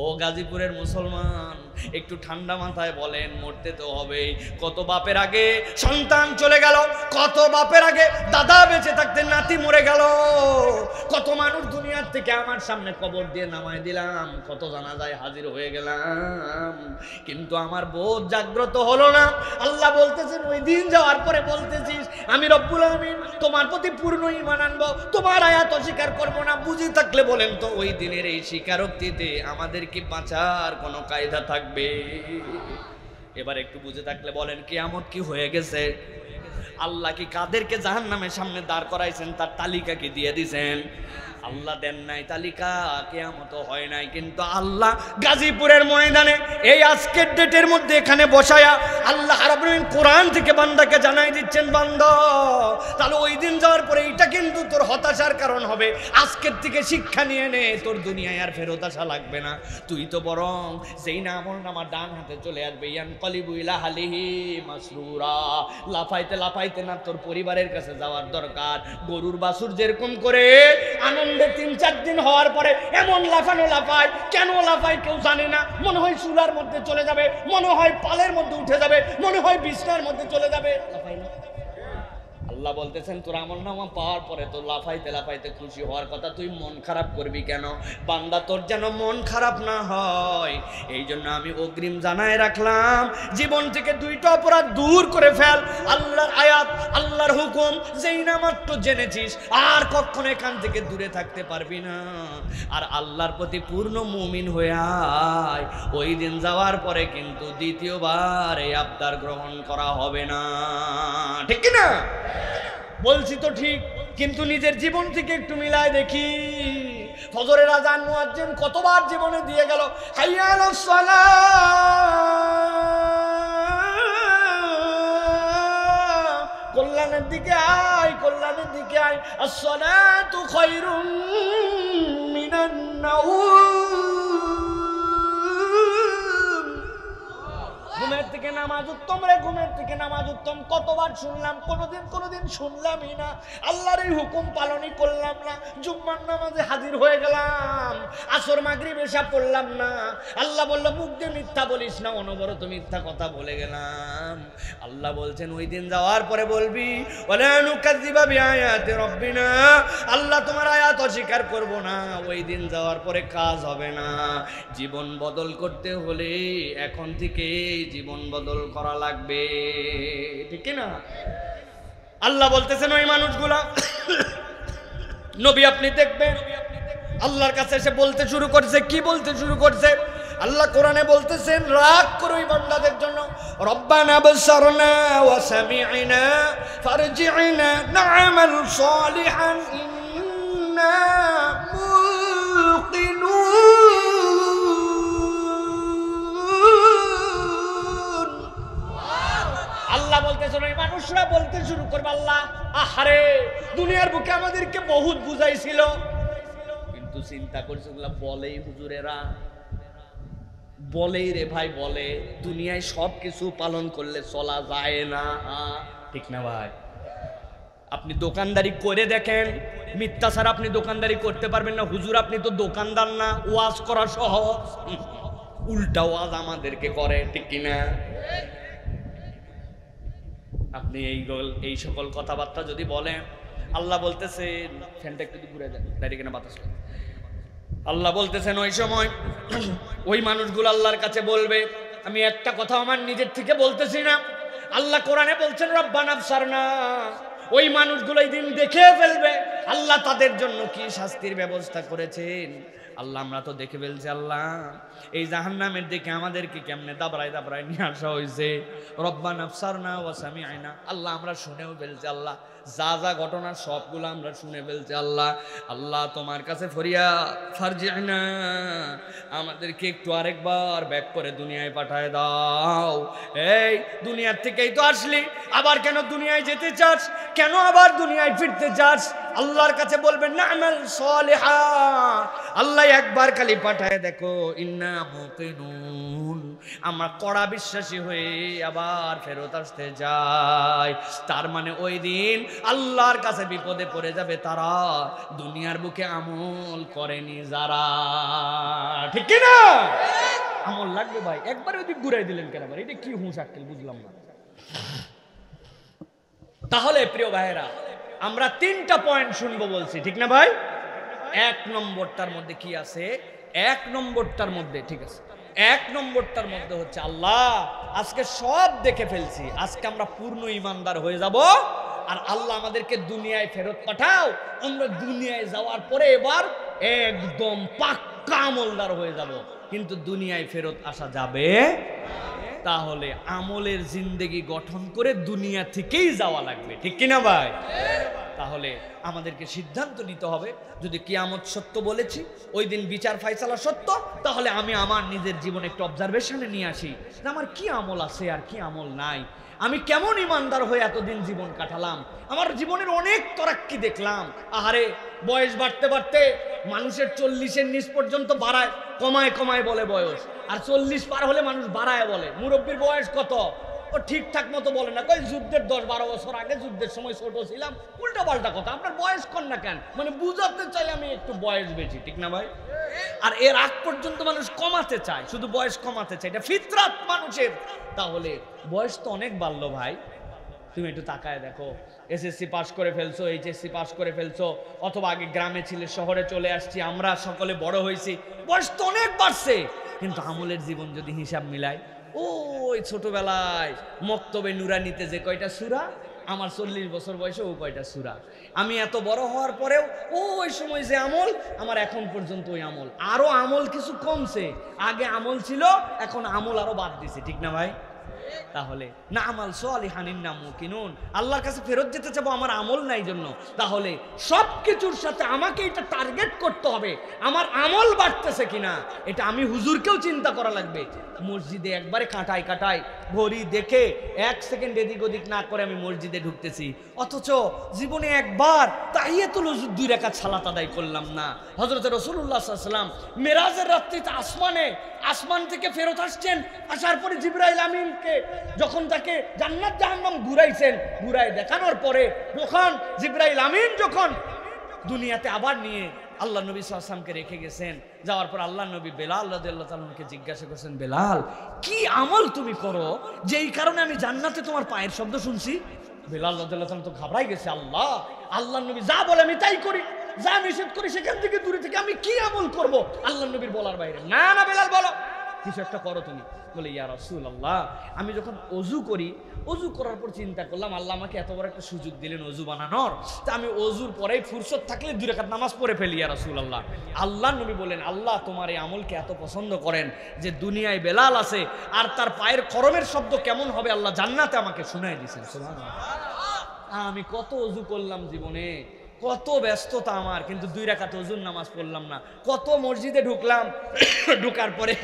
ও গাজীপুরের মুসলমান, একটু ঠান্ডা মাথায় বলেন, মরতে তো হবেই। কত বাপের আগে সন্তান চলে গেল, কত বাপের আগে দাদা বেঁচে থাকতে নাতি মরে গেল, কত মানুষ দুনিয়ার থেকে আমার সামনে কবর দিয়ে নামায় দিলাম, কত জানাজায় হাজির হয়ে গেলাম, কিন্তু আমার বোধ জাগ্রত হলো না। আল্লাহ বলতেছেন ওই দিন যাওয়ার পরে বলতেছিস আমি রব্বুল আমিন তোমার প্রতি পূর্ণ ঈমান আনবো, তোমার আয়াত অস্বীকার করবো না। বুঝে থাকলে বলেন তো ওই দিনের এই স্বীকারোক্তিতে আমাদের কি বাঁচার কোনো কায়দা থাকবে? এবার একটু বুঝে থাকলে বলেন কিয়ামত কি হয়ে গেছে? আল্লাহ কি কাদেরকে জাহান্নামের সামনে দাঁড় করাইছেন তার তালিকা কি দিয়ে দিয়েছেন? আল্লাহ দেন নাই তালিকা, কিয়ামত হয় নাই, কিন্তু আল্লাহ গাজীপুরের ময়দানে এই আজকের ডেটের মধ্যে এখানে বসায়া আল্লাহ রাব্বুল আলামিন কোরআন থেকে বান্দাকে জানাই দিচ্ছেন, বান্দা তাহলে ওই দিন যাওয়ার পরে এটা কিন্তু তোর হতাশার কারণ হবে। আজকের থেকে শিক্ষা নিয়ে নে, তোর দুনিয়ায় আর ফেরত আসা লাগবে না। তুই তো বরং যেই না আমল নামা ডান হাতে চলে আসবে, ইয়ানকালিবু ইলা আহলিহি মাসরুরা, লাফাইতে লাফাইতে না তোর পরিবারের কাছে যাওয়ার দরকার। গরুর বাছুর যেরকম করে আনন্দ 3-4 দিন হওয়ার পরে এমন লাফানো লাফায়, কেন লাফায় কেউ জানে না, মনে হয় চুলার মধ্যে চলে যাবে, মনে হয় পালের মধ্যে উঠে যাবে, মনে হয় বিছনার মধ্যে চলে যাবে, লাফায় না। আল্লাহ বলতেছেন তোর আমলনামা পাওয়ার পরে তো লাফাইতে লাফাইতে খুশি হওয়ার কথা, তুই মন খারাপ করবি কেন? বান্দা তোর যেন মন খারাপ না হয় এই জন্য আমি অগ্রিম জানায় রাখলাম, জীবন থেকে 2টা অপরাধ দূর করে ফেল। আল্লাহর আয়াত, আল্লাহর হুকুম যেই না মাত্র জেনেছিস আর কখনো এখান থেকে দূরে থাকতে পারবি না। আর আল্লাহর প্রতি পূর্ণ মুমিন হয়ে আয়, ওই দিন যাওয়ার পরে কিন্তু দ্বিতীয়বার এই আবদার গ্রহণ করা হবে না, ঠিক কি না? বলছি তো ঠিক, কিন্তু নিজের জীবন থেকে একটু মিলায় দেখি। ফজরের আযান মুয়াজ্জিন কতবার জীবনে দিয়ে গেল, হাইয়া আলাস সালাহ, কল্যাণের দিকে আয়, কল্যাণের দিকে আয়, আস-সালাতু খায়রুম মিনান নাওম, ঘুমের থেকে নামাজ উত্তম রে, ঘুমের থেকে নামাজ উত্তম। কতবার শুনলাম, কোনোদিন শুনলামই না, আল্লাহর এই হুকুম পালনই করলাম না। জুম্মার নামাজে হাজির হয়ে গেলাম, আসর মাগরিব এশা পড়লাম না। আল্লাহ বলল মুখ দিয়ে মিথ্যা বলিস না, অনবরত মিথ্যা কথা বলে গেলাম। আল্লাহ বলছেন ওই দিন যাওয়ার পরে বলবি ওয়ালা নুকাযযিবা বিআয়াতি রাব্বিনা, আল্লাহ তোমার আয়াত অস্বীকার করব না। ওই দিন যাওয়ার পরে কাজ হবে না। জীবন বদল করতে হলে এখন থেকে জীবন বদল করা লাগবে, ঠিক না? আল্লাহ বলতেছেন ওই মানুষগুলা, নবী আপনি দেখবেন আল্লাহর কাছে এসে বলতে শুরু করছে, কি বলতে শুরু করছে? আল্লাহ কোরআনে বলতেছেন রাগ করো ওই বান্দাদের জন্য, রব্বানা বসারনা ওয়া সামি'না ফারজি'না না'মাল সালিহান ইন্না মুকিনুন। আল্লাহ বলতেছেন ওই মানুষরা বলতে শুরু করবে, আল্লাহ আহারে দুনিয়ার বুকে আমাদেরকে বহুত বুঝাইছিল, কিন্তু চিন্তা করছে ওগুলা বলেই হুজুরেরা, বলেই রে ভাই, বলে দুনিয়ায় সব কিছু পালন করলে চলা যায় না, ঠিক না ভাই? আপনি দোকানদারি করে দেখেন, মিথ্যা ছাড়া আপনি দোকানদারি করতে পারবেন না। হুজুর আপনি তো দোকানদার না, ওয়াজ করা সহজ, উল্টা ওয়াজ আমাদেরকে করে, ঠিক কিনা? আপনি এই সকল কথাবার্তা যদি বলেন, আল্লাহ বলতেছেন ফ্যানটা একটু ঘুরে দেন, দাঁড়িয়ে কেনা বাতাস। আল্লাহ বলতেছেন ওই সময় ওই মানুষগুলো আল্লাহর কাছে বলবে, আমি একটা কথা আমার নিজের থেকে বলতেছি না, আল্লাহ কোরআনে বলছেন রব্বানা আবসারনা, ওই মানুষগুলো এই দিন দেখে ফেলবে আল্লাহ তাদের জন্য কি শাস্তির ব্যবস্থা করেছেন। আল্লাহ আমরা তো দেখে ফেলছি, আল্লাহ এই জাহান্নামের দিকে আমাদেরকে কেমনে দাবড়ায় দাবড়ায় নিয়ে আসা হয়েছে। রব্বানা আবসারনা ওয়া সামি'না, আল্লাহ আমরা শুনেও ফেলছি, আল্লাহ যা যা ঘটনা সবগুলো আমরা শুনে ফেলছি। আল্লাহ আল্লাহ তোমার কাছে ফরিয়াদ, ফারজি'না, আমাদেরকে একটু আরেকবার ব্যাক করে দুনিয়ায় পাঠায় দাও। এই দুনিয়ার থেকেই তো আসলি, আবার কেন দুনিয়ায় যেতে চাস? কেন আবার দুনিয়ায় ফিরতে চাস? আল্লাহর কাছে বলবেন না'মাল সালিহা, আল্লাহ একবার খালি পাঠায় দেখো, ইন্না মুকিনুন, আমরা কড়া বিশ্বাসী হয়ে আবার ফেরত আসতে যাই। তার মানে ওই দিন আল্লাহর কাছে বিপদে পড়ে যাবে তারা, দুনিয়ার বুকে আমল করেনি যারা। ঠিক কি না? আমল লাগবে ভাই। একবার ওইদিক ঘুরাই দিলেন কেন ভাই? এটা কি হুঁশ আক্কেল বুঝলাম না। তাহলে প্রিয় ভাইয়েরা, আমরা 3টা পয়েন্ট শুনবো বলছি, ঠিক না ভাই? 1 নম্বরটার মধ্যে কি আছে? 1 নম্বরটার মধ্যে, ঠিক আছে, 1 নম্বরটার মধ্যে হচ্ছে আল্লাহ আজকে সব দেখে ফেলছি, আজকে আমরা পূর্ণ ইমানদার হয়ে যাব, আর আল্লাহ আমাদেরকে দুনিয়ায় ফেরত পাঠাও, আমরা দুনিয়ায় যাওয়ার পরে এবার একদম পাক্কা আমলদার হয়ে যাব। কিন্তু দুনিয়ায় ফেরত আসা যাবে, তাহলে আমলের জিন্দেগি গঠন করে দুনিয়া থেকেই যাওয়া লাগবে, ঠিক কিনা ভাই? তাহলে আমাদেরকে সিদ্ধান্ত নিতে হবে, যদি কিয়ামত সত্য বলেছি, ওই দিন বিচার ফায়সালা সত্য, তাহলে আমি আমার নিজের জীবনে একটু অবজারভেশনে নিয়ে আসি যে আমার কি আমল আছে আর কি আমল নাই, আমি কেমন ইমানদার হয়ে এতদিন জীবন কাটালাম, আমার জীবনের অনেক তরাক্কি দেখলাম। আহারে, বয়স বাড়তে বাড়তে মানুষের 40-এর নিচ পর্যন্ত বাড়ায়, কমায় কমায় বলে বয়স, আর 40 পার হলে মানুষ বাড়ায় বলে। মুরব্বীর বয়স কত? ও ঠিকঠাক মতো বলে না, কই যুদ্ধের 10-12 বছর আগে, যুদ্ধের সময় ছোট ছিলাম, উল্টা পাল্টা কথা। আপনার বয়স কর না কেন? মানে বুঝাতে চাই আমি একটু বয়স বেশি, ঠিক না ভাই? আর এর আগ পর্যন্ত মানুষ কমাতে চায়, শুধু বয়স কমাতে চায়, এটা ফিতরাত মানুষের। তাহলে বয়স তো অনেক বাড়লো ভাই, তুমি একটু তাকায় দেখো, এসএসসি পাস করে ফেলছো, এইচএসসি পাস করে ফেলছো, অথবা আগে গ্রামে ছিলে, শহরে চলে আসছি, আমরা সকলে বড় হয়েছি, বয়স তো অনেক বাড়ছে, কিন্তু আমলের জীবন যদি হিসাব মিলাই, ওই ছোটবেলায় মক্তবে নুরানিতে যে কয়টা সূরা, আমার 40 বছর বয়সে ও কয়টা সূরা, আমি এত বড় হওয়ার পরেও ওই সময় যে আমল, আমার এখন পর্যন্ত ওই আমল। আরো আমল কিছু কমছে, আগে আমল ছিল, এখন আমল আরো বাদ দিছে, ঠিক না ভাই? তাহলে না'মাল সালিহান ইন্না মুকিনুন, আল্লাহর কাছে ফেরত যেতে চাবো আমার আমল নাই জন্য। তাহলে সবকিছুর সাথে আমাকে এটা টার্গেট করতে হবে, আমার আমল বাড়তেছে কিনা, এটা আমি হুজুরকেও চিন্তা করা লাগবে। মসজিদে একবারে কাটাই কাটাই ঘড়ি দেখে 1 সেকেন্ড এদিক ওদিক না করে আমি মসজিদে ঢুকতেছি, অথচ জীবনে একবার তাহিয়াতুল ওযু 2 রাকাত সালাত আদায় করলাম না। হযরত রাসূলুল্লাহ সাল্লাল্লাহু আলাইহি ওয়াসাল্লাম মেরাজের রাত্রিতে আসমান থেকে ফেরত আসছেন, আসার পরে জিবরাইল আমিনকে যখন তাকে জান্নাত জাহান্নাম ঘুরাইছেন, ঘুরাই দেখানোর পরে যখন জিবরাইল আমিন যখন দুনিয়াতে আবার নিয়ে আল্লাহ নবী সাল্লাল্লাহু আলাইহি ওয়াসাল্লামকে রেখে গেছেন, যাওয়ার পর আল্লাহ নবী বেলাল রাদিয়াল্লাহু তাআলাকে জিজ্ঞাসা করেছেন, বেলাল কি আমল তুমি করো যেই কারণে আমি জান্নাতে তোমার পায়ের শব্দ শুনছি? বেলাল রাদিয়াল্লাহু তাআলা তো ঘাবড়াই গেছে, আল্লাহ নবী যা বলে আমি তাই করি, যা নিষেধ করি সেখান থেকে দূরে থেকে আমি কি আমল করব? আল্লাহ নবীর বলার বাইরে। না না বেলাল বলো, কিছু একটা করো তুমি। বলে, ইয়া রাসূলুল্লাহ, আমি যখন অজু করি, অজু করার পর চিন্তা করলাম আল্লাহ আমাকে এত বড় একটা সুযোগ দিলেন অজু বানানোর, তা আমি অজুর পরেই ফুরসত থাকলে 2 রাকাত নামাজ পড়ে ফেলি ইয়া রাসূলুল্লাহ। আল্লাহ নবী বলেন, আল্লাহ তোমার এই আমলকে এত পছন্দ করেন যে দুনিয়ায় বেলাল আছে আর তার পায়ের খরমের শব্দ কেমন হবে আল্লাহ জান্নাতে আমাকে শোনায় দিয়েছেন। সুবহানাল্লাহ। আমি কত অজু করলাম জীবনে, কত ব্যস্ততা আমার, কিন্তু 2 রাকাত ওযুর নামাজ পড়লাম না। কত মসজিদে ঢুকলাম, ঢুকার পরে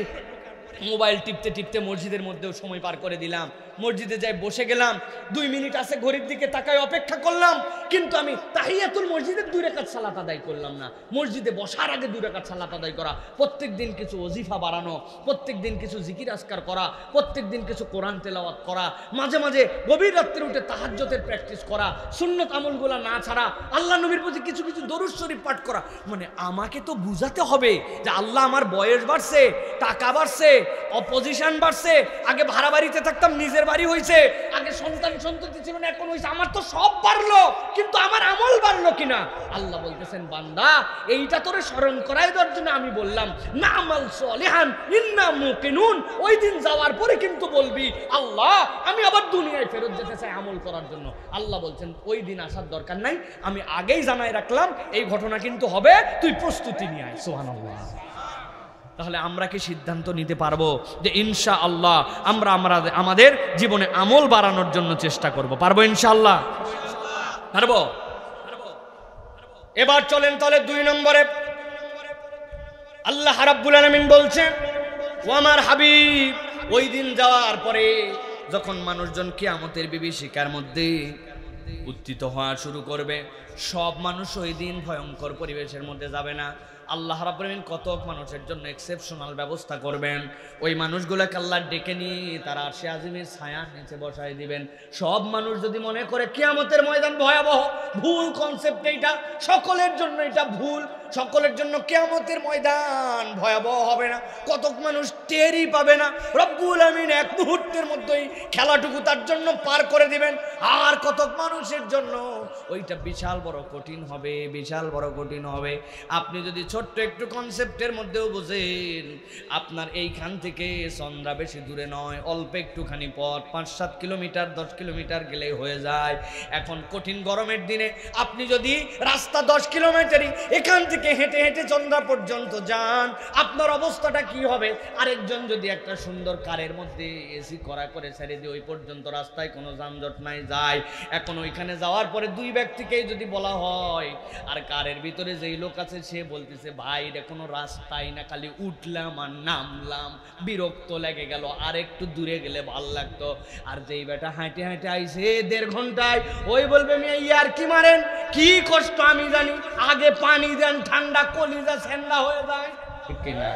মোবাইল টিপতে টিপতে মসজিদের মধ্যেও সময় পার করে দিলাম। মসজিদে যাই বসে গেলাম, 2 মিনিট আছে ঘড়ির দিকে তাকায় অপেক্ষা করলাম, কিন্তু আমি তাহিয়াতুল মসজিদের 2 রাকাত সালাত আদায় করলাম না। মসজিদে বসার আগে 2 রাকাত সালাত আদায় করা, প্রত্যেক দিন কিছু ওজিফা বাড়ানো, প্রত্যেক দিন কিছু জিকির আজকার করা, প্রত্যেক দিন কিছু কোরআন তেলাওয়াত করা, মাঝে মাঝে গভীর রাত্রে উঠে তাহাজ্জুদের প্র্যাকটিস করা, সুন্নত আমলগুলো না ছাড়া আল্লাহ নবীর প্রতি কিছু কিছু দরুদ শরীফ পাঠ করা। মানে আমাকে তো বুঝাতে হবে যে আল্লাহ আমার বয়স বাড়ছে, টাকা বাড়ছে, অপোজিশন বাড়ছে, আগে ভাড়া বাড়িতে থাকতাম নিজের বাড়ি হয়েছে, আগে সন্তান সন্ততি ছিল না এখন হয়েছে, আমার তো সব বাড়লো, কিন্তু আমার আমল বাড়লো কিনা? আল্লাহ বলতেছেন, বান্দা এইটা তোরে স্মরণ করাই দেওয়ার জন্য আমি বললাম না'মাল সালিহান ইন্না মুকিনুন। ওই দিন যাওয়ার পরে কিন্তু বলবি, আল্লাহ আমি আবার দুনিয়ায় ফেরত যেতে চাই আমল করার জন্য। আল্লাহ বলছেন ওই দিন আসার দরকার নাই, আমি আগেই জানাই রাখলাম এই ঘটনা কিন্তু হবে, তুই প্রস্তুতি নিয়ে আয়। সুবহানাল্লাহ। তাহলে আমরা কি সিদ্ধান্ত নিতে পারবো যে ইনশাআল্লাহ আমরা আমাদের জীবনে আমল বাড়ানোর জন্য চেষ্টা করব? পারবো ইনশাআল্লাহ? পারবো। এবার চলেন তাহলে 2 নম্বরে। আল্লাহ রাব্বুল আলামিন বলছেন, ও আমার হাবিব, ওই দিন যাওয়ার পরে যখন মানুষজন কিয়ামতের বিভীষিকার মধ্যে উত্থিত হওয়া শুরু করবে। সব মানুষ ওই দিন ভয়ঙ্কর পরিবেশের মধ্যে যাবে না। আল্লাহ রাব্বুল আলামিন কতক মানুষের জন্য এক্সেপশনাল ব্যবস্থা করবেন। ওই মানুষগুলোকে আল্লাহ ডেকে নিয়ে তারা আরশে আজিমের ছায়ার নিচে বসায় দিবেন। সব মানুষ যদি মনে করে কিয়ামতের ময়দান ভয়াবহ, ভুল কনসেপ্ট এইটা, সকলের জন্য এটা ভুল। সকলের জন্য কিয়ামতের ময়দান ভয়াবহ হবে না। কতক মানুষ টেরই পাবে না। রব্বুল আমিন এক মুহূর্তের মধ্যেই খেলাটুকু তার জন্য পার করে দিবেন। আর কতক মানুষের জন্য ওইটা বিশাল বড় কঠিন হবে, বিশাল বড় কঠিন হবে। আপনি যদি ছোট্ট একটু কনসেপ্টের মধ্যেও বুঝেন, আপনার এইখান থেকে চন্দ্রা বেশি দূরে নয়, অল্প একটুখানি পথ, 5-7 কিলোমিটার 10 কিলোমিটার গেলেই হয়ে যায়। এখন কঠিন গরমের দিনে আপনি যদি রাস্তা 10 কিলোমিটারই এখান থেকে হেঁটে হেঁটে চন্দ্রা পর্যন্ত যান, আপনার অবস্থাটা কি হবে? আরেকজন যদি একটা সুন্দর কারের মধ্যে এসি করা করে ছেড়ে দিয়ে ওই পর্যন্ত রাস্তায় কোনো যানজট নাই যায়, এখন ওইখানে যাওয়ার পরে দুই ব্যক্তিকেই যদি বলা হয়, আর কারের ভিতরে যেই লোক আছে সে বলতেছে ভাই এটা কোনো রাস্তাই না, খালি উঠলাম আর নামলাম, বিরক্ত লেগে গেল, আর একটু দূরে গেলে ভাল লাগতো। আর যেই বেটা হাঁটে হাঁটে আইছে 1.5 ঘন্টায়, ওই বলবে মিয়া ইয়ার কি মারেন, কি কষ্ট আমি জানি, আগে পানি দেন, ঠান্ডা কলিজা ঠান্ডা হয়ে যায়, ঠিক কিনা?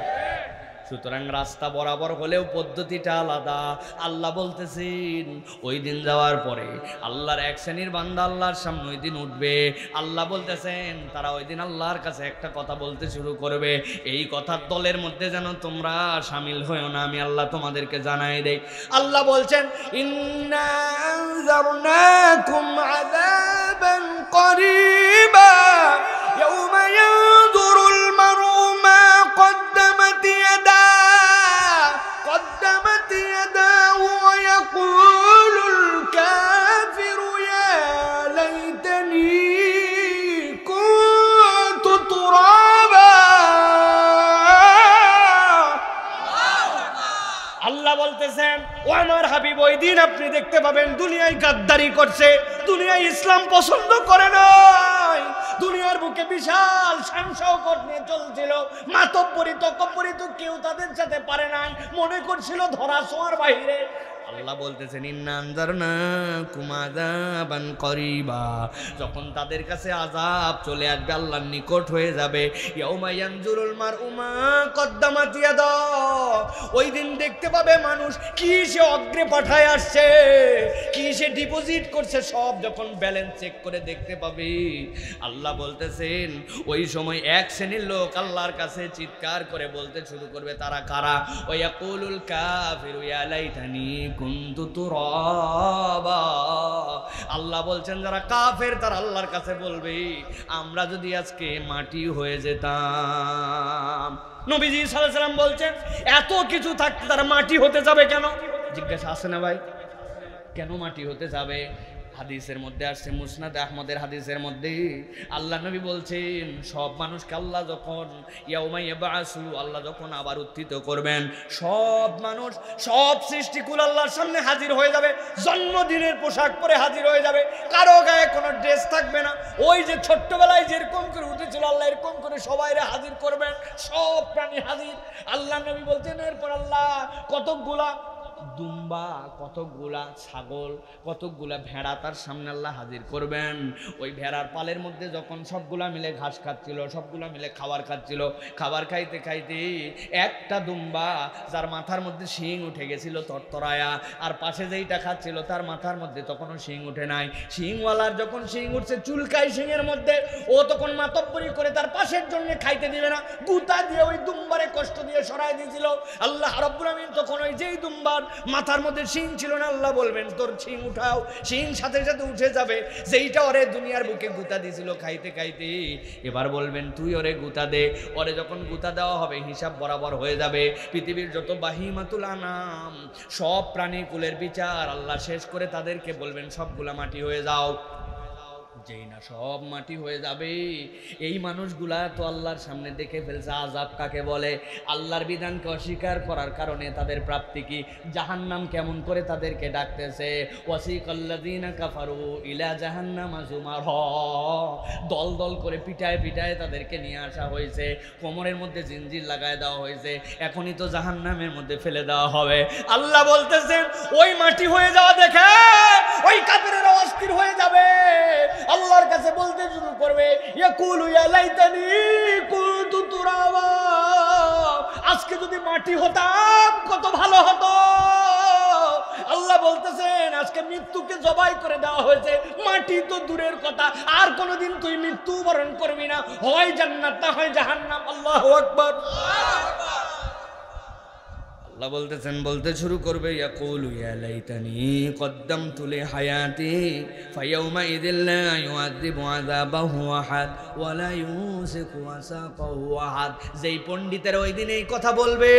সুতরাং রাস্তা বরাবর হলেও পদ্ধতিটা আলাদা। আল্লাহ বলতেছেন ওই দিন যাওয়ার পরে আল্লাহর এক শ্রেণীর বান্দা আল্লাহর সামনে ওই দিন উঠবে। আল্লাহ বলতেছেন তারা ওই দিন আল্লাহর কাছে একটা কথা বলতে শুরু করবে, এই কথার দলের মধ্যে যেন তোমরা শামিল হয়েও না, আমি আল্লাহ তোমাদেরকে জানাই দেই। আল্লাহ বলছেন ইন্না আনজারনাকুম আযাবান করিবা ইয়াওমা ইয়ানজুরুল মারউ মা قدمت يداه ويقول الكافر يا ليتني كنت ترابا। আল্লাহ বলতেছেন ও আমার হাবিব, ওই দিন আপনি দেখতে পাবেন দুনিয়ায় গাদ্দারি করছে, দুনিয়ায় ইসলাম পছন্দ করে নাই, দুনিয়ার বুকে বিশাল শান-শওকত নিয়ে চলছিল, মাতব্বরি তকব্বরি তো কেউ তাদের সাথে পারে নাই, মনে করছিল ধরা ছোঁয়ার বাইরে। আল্লাহ বলতেছেন ইন্না আনজারনাকুম আযাবান করিবা, যখন তাদের কাছে আযাব চলে আসবে, আল্লাহর নিকট হয়ে যাবে, ইয়াউমা ইয়ানজুরুল মারউ মা কদ্দামাত ইয়াদা, ওই দিন দেখতে পাবে মানুষ কি সে অগ্রে পাঠায় আসছে, কি সে ডিপোজিট করছে, সব যখন ব্যালেন্স চেক করে দেখতে পাবে। আল্লাহ বলতেছেন ওই সময় এক শ্রেণীর লোক আল্লাহর কাছে চিৎকার করে বলতে শুরু করবে, তারা কারা? ওয়ায়াকুলুল কাফিরু ইয়া লাইতানি কুনতু তুরাবা। আল্লাহ বলছেন যারা কাফের তারা আল্লাহর কাছে বলবে আমরা যদি আজকে মাটি হয়ে যেতাম। নবীজি সাল্লাল্লাহু আলাইহি ওয়াসাল্লাম বলছেন এত কিছু থাকতে তারা মাটি হতে যাবে কেন? জিজ্ঞাসা আছে না ভাই, কেন মাটি হতে যাবে? হাদিসের মধ্যে আসছে, মুসনাদ আহমদের হাদিসের মধ্যে আল্লাহ নবী বলছেন সব মানুষকে আল্লাহ যখন ইয়াউমা ইয়াবআসু, আল্লাহ যখন আবার উত্থিত করবেন, সব মানুষ সব সৃষ্টিকুল আল্লাহর সামনে হাজির হয়ে যাবে, জন্মদিনের পোশাক পরে হাজির হয়ে যাবে, কারো গায়ে কোনো ড্রেস থাকবে না। ওই যে ছোট্টবেলায় যেরকম করে উঠেছিল আল্লাহ এরকম করে সবাইরে হাজির করবেন, সব প্রাণী হাজির। আল্লাহ নবী বলছেন এরপর আল্লাহ কতকগুলা দুম্বা, কতকগুলা ছাগল, কতকগুলা ভেড়া তার সামনে আল্লাহ হাজির করবেন। ওই ভেড়ার পালের মধ্যে যখন সবগুলা মিলে ঘাস খাচ্ছিল, সবগুলা মিলে খাবার খাচ্ছিল, খাবার খাইতে খাইতে একটা দুম্বা যার মাথার মধ্যে শিং উঠে গেছিল তরতরায়া, আর পাশে যেইটা খাচ্ছিল তার মাথার মধ্যে তখনও শিং উঠে নাই, শিংওয়ালার যখন শিং উঠছে চুলকাই শিংয়ের মধ্যে, ও তখন মাতব্বরি করে তার পাশের জন্য খাইতে দিবে না, গুতা দিয়ে ওই দুম্বারে কষ্ট দিয়ে সরাই দিয়েছিল। আল্লাহ রাব্বুল আমিন তখন ওই যেই দুম্বার মাথার মধ্যে শিং ছিল না, আল্লাহ বলবেন তোর শিং উঠাও, শিং সাথে সাথে উঠে যাবে, যেইটা ওরে দুনিয়ার বুকে গুতা দিয়েছিল খাইতে খাইতে, এবার বলবেন তুই ওরে গুতা দে। ওরে যখন গুতা দেওয়া হবে হিসাব বরাবর হয়ে যাবে। পৃথিবীর যত বাহিমাতুল আনাম সব প্রাণী কুলের বিচার আল্লাহ শেষ করে তাদেরকে বলবেন সবগুলা মাটি হয়ে যাও। যেই না সব মাটি হয়ে যাবে, এই মানুষগুলা তো আল্লাহর সামনে দেখে ফেলছে আযাব কাকে বলে, আল্লাহর বিধানকে অস্বীকার করার কারণে তাদের প্রাপ্তি কি, জাহান্নাম কেমন করে তাদেরকে ডাকতেছে। ওয়াসিকাল্লাযীনা কাফারু ইলা জাহান্নামা যুমারা, দল দল করে পিটায় পিটায় তাদেরকে নিয়ে আসা হয়েছে, কোমরের মধ্যে জিনজির লাগায় দেওয়া হয়েছে, এখনই তো জাহান্নামের মধ্যে ফেলে দেওয়া হবে। আল্লাহ বলতেছেন ওই মাটি হয়ে যাওয়া দেখে ওই কাফেরেরা অস্থির হয়ে যাবে, আল্লাহর কাছে বলতে শুরু করবে, ইয়াকুলু ইয়া লাইতানি কুনতু তুরাবা, আজকে যদি মাটি হতাম কত ভালো হতো। আল্লাহ বলতেছেন আজকে মৃত্যুকে জবাই করে দেওয়া হয়েছে, মাটি তো দূরের কথা, আর কোনোদিন তুই মৃত্যু বরণ করবি না, হয় জান্নাত না হয় জাহান্নাম। আল্লাহু আকবার। আল্লাহ বলতেছেন, বলতে শুরু করবে, ইয়াকুলু ইয়া লাইতানি কদ্দামতু লিহায়াতি ফায়াউমা ইযিল লা ইউআযিবু আযাবাহু আহাদ ওয়া লা ইউসিকু ওয়াসাকাহু আহাদ। যেই পণ্ডিতের ওই দিন এই কথা বলবে,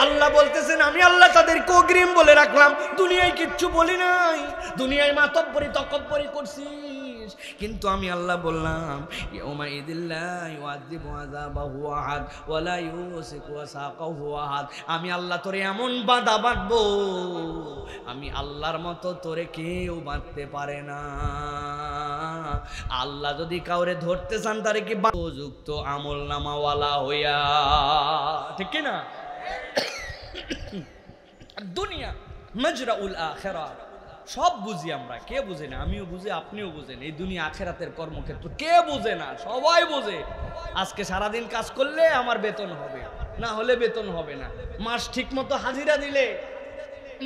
আল্লাহ বলতেছেন আমি আল্লাহ তাদেরকে অগ্রিম বলে রাখলাম, দুনিয়ায় কিচ্ছু বলি নাই, দুনিয়ায় মাতব্বরি তকব্বরি করছিস, কিন্তু আমি আল্লাহ বললাম ইয়াউমা ইযিল লা ইউআযিবু আযাবাহু আহাদ ওয়া লা ইউসিকু ওয়াসাকাহু আহাদ। আমি আল্লাহ তোরে এমন বাঁধা বাঁধবো, আমি আল্লাহর মতো তোরে কেউ বাঁধতে পারে না। আল্লাহ যদি কাউরে ধরতে চান তারে কি উপযুক্ত আমল নামাওয়ালা হইয়া, ঠিক কি না? দুনিয়া মাজরাউল আখিরা, সব বুঝি আমরা, কে বুঝে না? আমিও বুঝি, আপনিও বুঝেন। এই দুনিয়া আখিরাতের কর্মক্ষেত্র কে বুঝে না? সবাই বুঝে। আজকে সারাদিন কাজ করলে আমার বেতন হবে, না হলে বেতন হবে না। মাস ঠিক মতো হাজিরা দিলে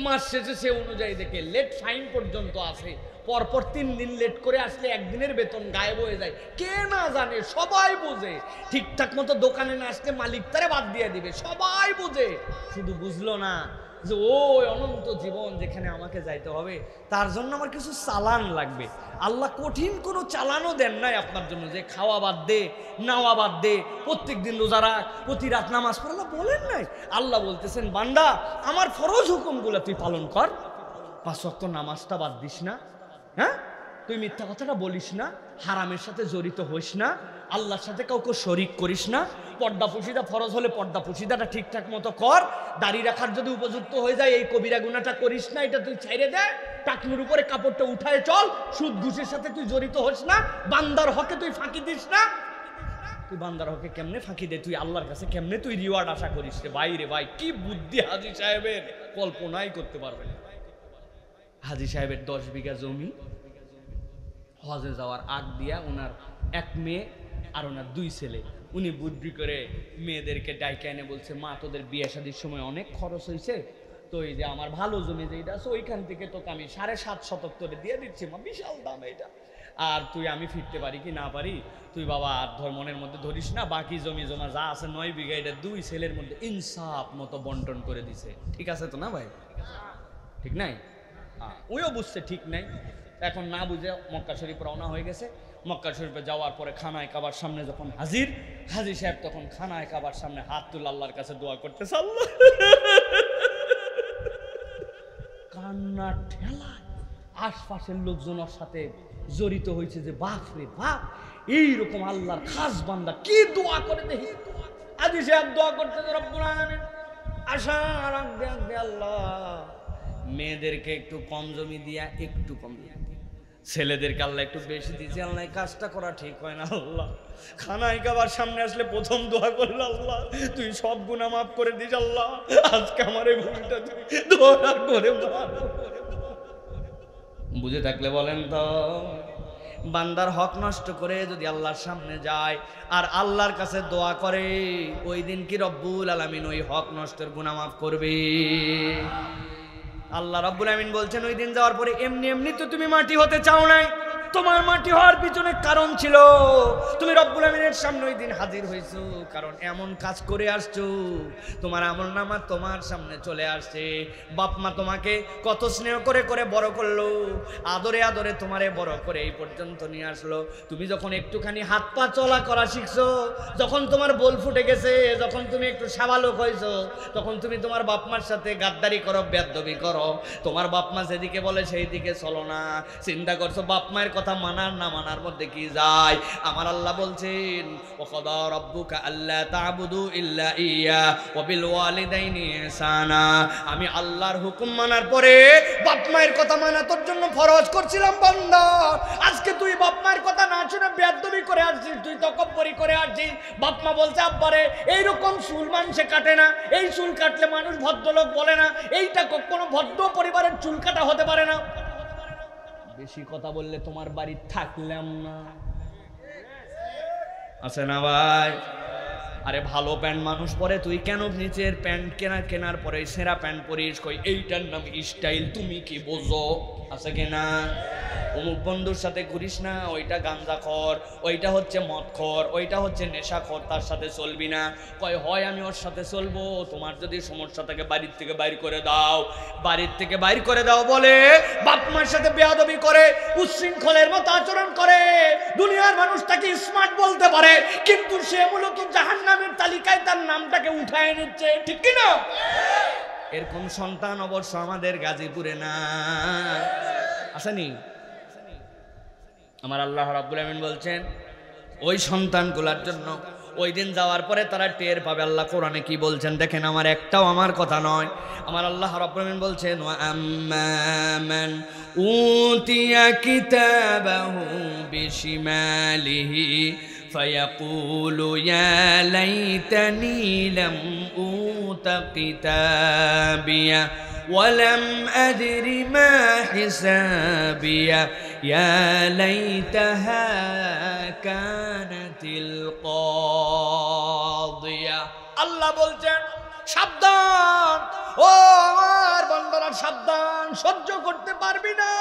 মাস শেষে সে অনুযায়ী দেখে লেট ফাইন পর্যন্ত আছে, পরপর 3 দিন লেট করে আসলে একদিনের বেতন গায়েব হয়ে যায়। কে না জানে? সবাই বোঝে। ঠিকঠাক মতো দোকানে না আসলে মালিক তারে বাদ দিয়ে দিবে, সবাই বোঝে। শুধু বুঝলো না যে ওই অনন্ত জীবন যেখানে আমাকে যাইতে হবে, তার জন্য আমার কিছু চালান লাগবে। আল্লাহ কঠিন কোনো চালানও দেন নাই আপনার জন্য যে খাওয়া বাদ দে, নাওয়া বাদ দে, প্রত্যেক দিন রোজা রাখ, প্রতি রাত নামাজ পড়। আল্লাহ বলেন নাই। আল্লাহ বলতেছেন বান্দা আমার ফরজ হুকুমগুলো তুই পালন কর, 5 ওয়াক্ত নামাজটা বাদ দিস না, হ্যাঁ, তুই মিথ্যা কথাটা বলিস না, হারামের সাথে জড়িত হইস না, আল্লাহর সাথে কাউকে শরিক করিস না, পর্দা পুশিদা ফরজ হলে পর্দা পুশিদাটা ঠিকঠাক মতো কর, দাড়ি রাখার যদি উপযুক্ত হয়ে যায় এই কবিরা গুনাহটা করিস না, এটা তুই ছেড়ে দে, টাকনুর উপরে কাপড়টা উঠায় চল, সুদ ঘুষের সাথে তুই জড়িত হোস না, বান্দার হকে তুই ফাঁকি দিস না। তুই বান্দার হকে কেমনে ফাঁকি দে, তুই আল্লাহর কাছে কেমনে তুই রিওয়ার্ড আশা করিস রে ভাই? রে ভাই, কি বুদ্ধি হাজী সাহেবের, কল্পনাই করতে পারবেন। হাজী সাহেবের 10 বিঘা জমি, হজে যাওয়ার আগ দিয়া ওনার 1 মেয়ে আর ওনার 2 ছেলে, উনি বুদ্ধি করে মেয়েদেরকে ডাইকে এনে বলছে, মা তোদের বিয়ে শাদীর সময় অনেক খরচ হয়েছে, তো এই যে আমার ভালো জমি যেটা আছে ওইখান থেকে তোকে আমি 7.5 শতক তোরে দিয়ে দিচ্ছি, মা বিশাল দাম এটা, আর তুই আমি ফিরতে পারি কি না পারি তুই বাবা আর মনের মধ্যে ধরিস না, বাকি জমি জমা যা আছে 9 বিঘা এটা 2 ছেলের মধ্যে ইনসাফ মতো বন্টন করে দিছে। ঠিক আছে তো না ভাই? ঠিক নাই? ওইও বুঝছে ঠিক নাই। এখন না বুঝে মক্কা শরীফ রওনা হয়ে গেছে। মক্কা শরীফে যাওয়ার পরে খানায় কাবার সামনে যখন হাজির, হাজী সাহেব তখন খানায় কাবার সামনে হাত তুলে আল্লাহর কাছে দোয়া করতেছে। আল্লাহ কান্না ঠেলা, আশপাশের লোকজনের সাথে জড়িত হয়েছে যে বাপ রে বাপ, এইরকম আল্লাহর খাস বান্দা কি দোয়া করে দেখি। হাজী সাহেব দোয়া করতেছে, রব্বুল আলামিন আশা রাখ দে আল্লাহ, মেয়েদেরকে একটু কম জমি দিয়া, একটু কম দিয়া, ছেলেদেরকে আল্লাহ একটু বেশি দিয়েছে, আল্লাহ কাজটা করা ঠিক হয় না। আল্লাহ খানায় কাবার সামনে আসলে প্রথম দোয়া করল, আল্লাহ তুই সব গুনাহ মাফ করে দিস, আল্লাহ আজকে আমার এই ভুলটা তুই দোয়া করে মাফ। বুঝে থাকলে বলেন তো, বান্দার হক নষ্ট করে যদি আল্লাহর সামনে যায় আর আল্লাহর কাছে দোয়া করে, ওই দিন কি রব্বুল আলামিন ওই হক নষ্টের গুনাহ মাফ করবে? আল্লাহ রাব্বুল আমিন বলছেন ওই দিন যাওয়ার পরে এমনি এমনি তো তুমি মাটি হতে চাও নাই, তোমার মাটি হওয়ার পিছনে কারণ ছিল। তুমি রব্বুল আমিনের সামনে ওই দিন হাজির হয়েছো কারণ এমন কাজ করে আসছো, তোমার আমলনামা তোমার সামনে চলে আসছে। বাপ মা তোমাকে কত স্নেহ করে করে বড় করলো, আদরে আদরে তোমারে বড় করে এই পর্যন্ত নিয়ে আসলো। তুমি যখন একটুখানি হাত পা চলা করা শিখছো, যখন তোমার বল ফুটে গেছে, যখন তুমি একটু সাবালক হয়েছো, তখন তুমি তোমার বাপ মার সাথে গাদ্দারি করো, বেয়াদবি করো। তোমার বাপ মা যেদিকে বলে সেই দিকে চলো না। চিন্তা করছো বাপ মায়ের কথা মানার না মানার মধ্যে কি যায়? আমার আল্লাহ বলছেন ওয়াকাদা রাব্বুকা আল্লা তা'বুদু ইল্লা ইয়্যা ওয়া বিল ওয়ালিদাইনি ইহসানা। আমি আল্লাহর হুকুম মানার পরে বাপ মায়ের কথা মানা তোর জন্য ফরজ করছিলাম বান্দা। আজকে তুই বাপ মায়ের কথা না শুনে বেয়াদবি করে আসছিস, তুই তকব্বরি করে আসছিস। বাপ মা বলছে আব্বারে এইরকম চুল মানুষে কাটে না, এই চুল কাটলে মানুষ ভদ্রলোক বলে না, এইটা কোনো ভদ্র পরিবারের চুল কাটা হতে পারে না। বেশি কথা বললে তোমার বাড়ি থাকলাম না, আছে না ভাই? আরে ভালো প্যান্ট মানুষ পরে, তুই কেন নিচের প্যান্ট কেনার পরে সেরা প্যান্ট পরিস? কই এইটার নাম স্টাইল, তুমি কি বোঝো? আছে কিনা? অমুক বন্ধুর সাথে ঘুরিস না, ওইটা গাঞ্জাখোর, ওইটা হচ্ছে মদখোর, ওইটা হচ্ছে নেশাখোর, তার সাথে চলবি না। কয় হয় আমি ওর সাথে চলবো, তোমার যদি সমস্যা থাকে বাড়ির থেকে বাইর করে দাও। বাড়ির থেকে বাইর করে দাও বলে বাপ মার সাথে বেয়াদবি করে, উচ্ছৃঙ্খলের মতো আচরণ করে। দুনিয়ার মানুষ তাকে স্মার্ট বলতে পারে, কিন্তু সে মূলত জাহান্নামের তালিকায় তার নামটাকে উঠায় নিচ্ছে, ঠিক কি না? এরকম সন্তান অবশ্য আমাদের গাজীপুরে না, আসেনি? আমার আল্লাহ রাব্বুল আমিন বলছেন ওই সন্তানগুলোর জন্য ওই দিন যাওয়ার পরে তারা টের পাবে। আল্লাহ কোরআনে কি বলছেন দেখেন, আমার একটাও আমার কথা নয়। আমার আল্লাহ রাব্বুল আমিন বলছেন ওয়া আম্মা মান উতিয়া কিতাবাহু বিশিমালিহি ফায়াকুলু ইয়া লাইতানি লাম উতা কিতাবিয়া ولم أدر ما حسابيا يا ليتها كانت القاضية। আল্লাহ বলছেন সাবধান ও আমার বান্দারা, সাবধান, সহ্য করতে পারবি না।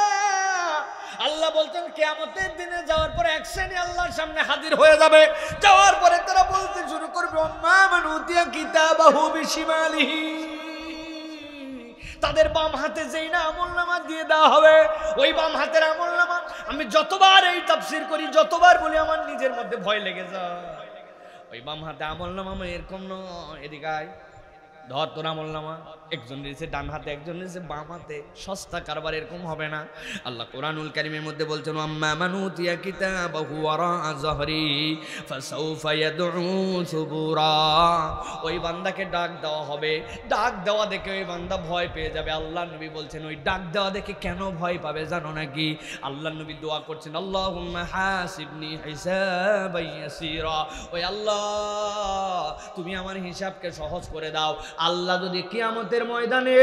আল্লাহ বলছেন কিয়ামতের দিনে যাওয়ার পরে এক শ্রেণী আল্লাহর সামনে হাজির হয়ে যাবে। যাওয়ার পরে তারা বলতে শুরু করবে আম্মা মান উতিয়া কিতাবাহু বিশিমালিহি। তাদের বাম হাতে যেই না আমলনামা দিয়ে দেওয়া হবে, ওই বাম হাতের আমলনামা, আমি যতবার এই তাফসীর করি, যতবার বলি আমার নিজের মধ্যে ভয় লেগে যায়। ওই বাম হাতে আমলনামা এরকম নয়, এদিকে আয় ধর তোর আমলনামা, একজন দিয়েছে ডান হাতে, একজন দিয়েছে বাম হাতে, সস্তা কারবার এরকম হবে না। আল্লাহ কোরআনুল কারীমের মধ্যে বলছেন আম্মা মান উতিয়া কিতাবাহু ওয়ারা যহরি ফাসাউফা ইয়াদউ সুবুরা। ওই বান্দাকে ডাক দেওয়া হবে, ডাক দেওয়া দেখে ওই বান্দা ভয় পেয়ে যাবে। আল্লাহ নবী বলছেন ওই ডাক দেওয়া দেখে কেন ভয় পাবে জানো নাকি? আল্লাহ নবী দোয়া করছেন আল্লাহুম্মা হাসিবনি হিসাবান ইয়াসীরা। ওই আল্লাহ তুমি আমার হিসাবকে সহজ করে দাও। আল্লাহ যদি কিয়ামতের ময়দানে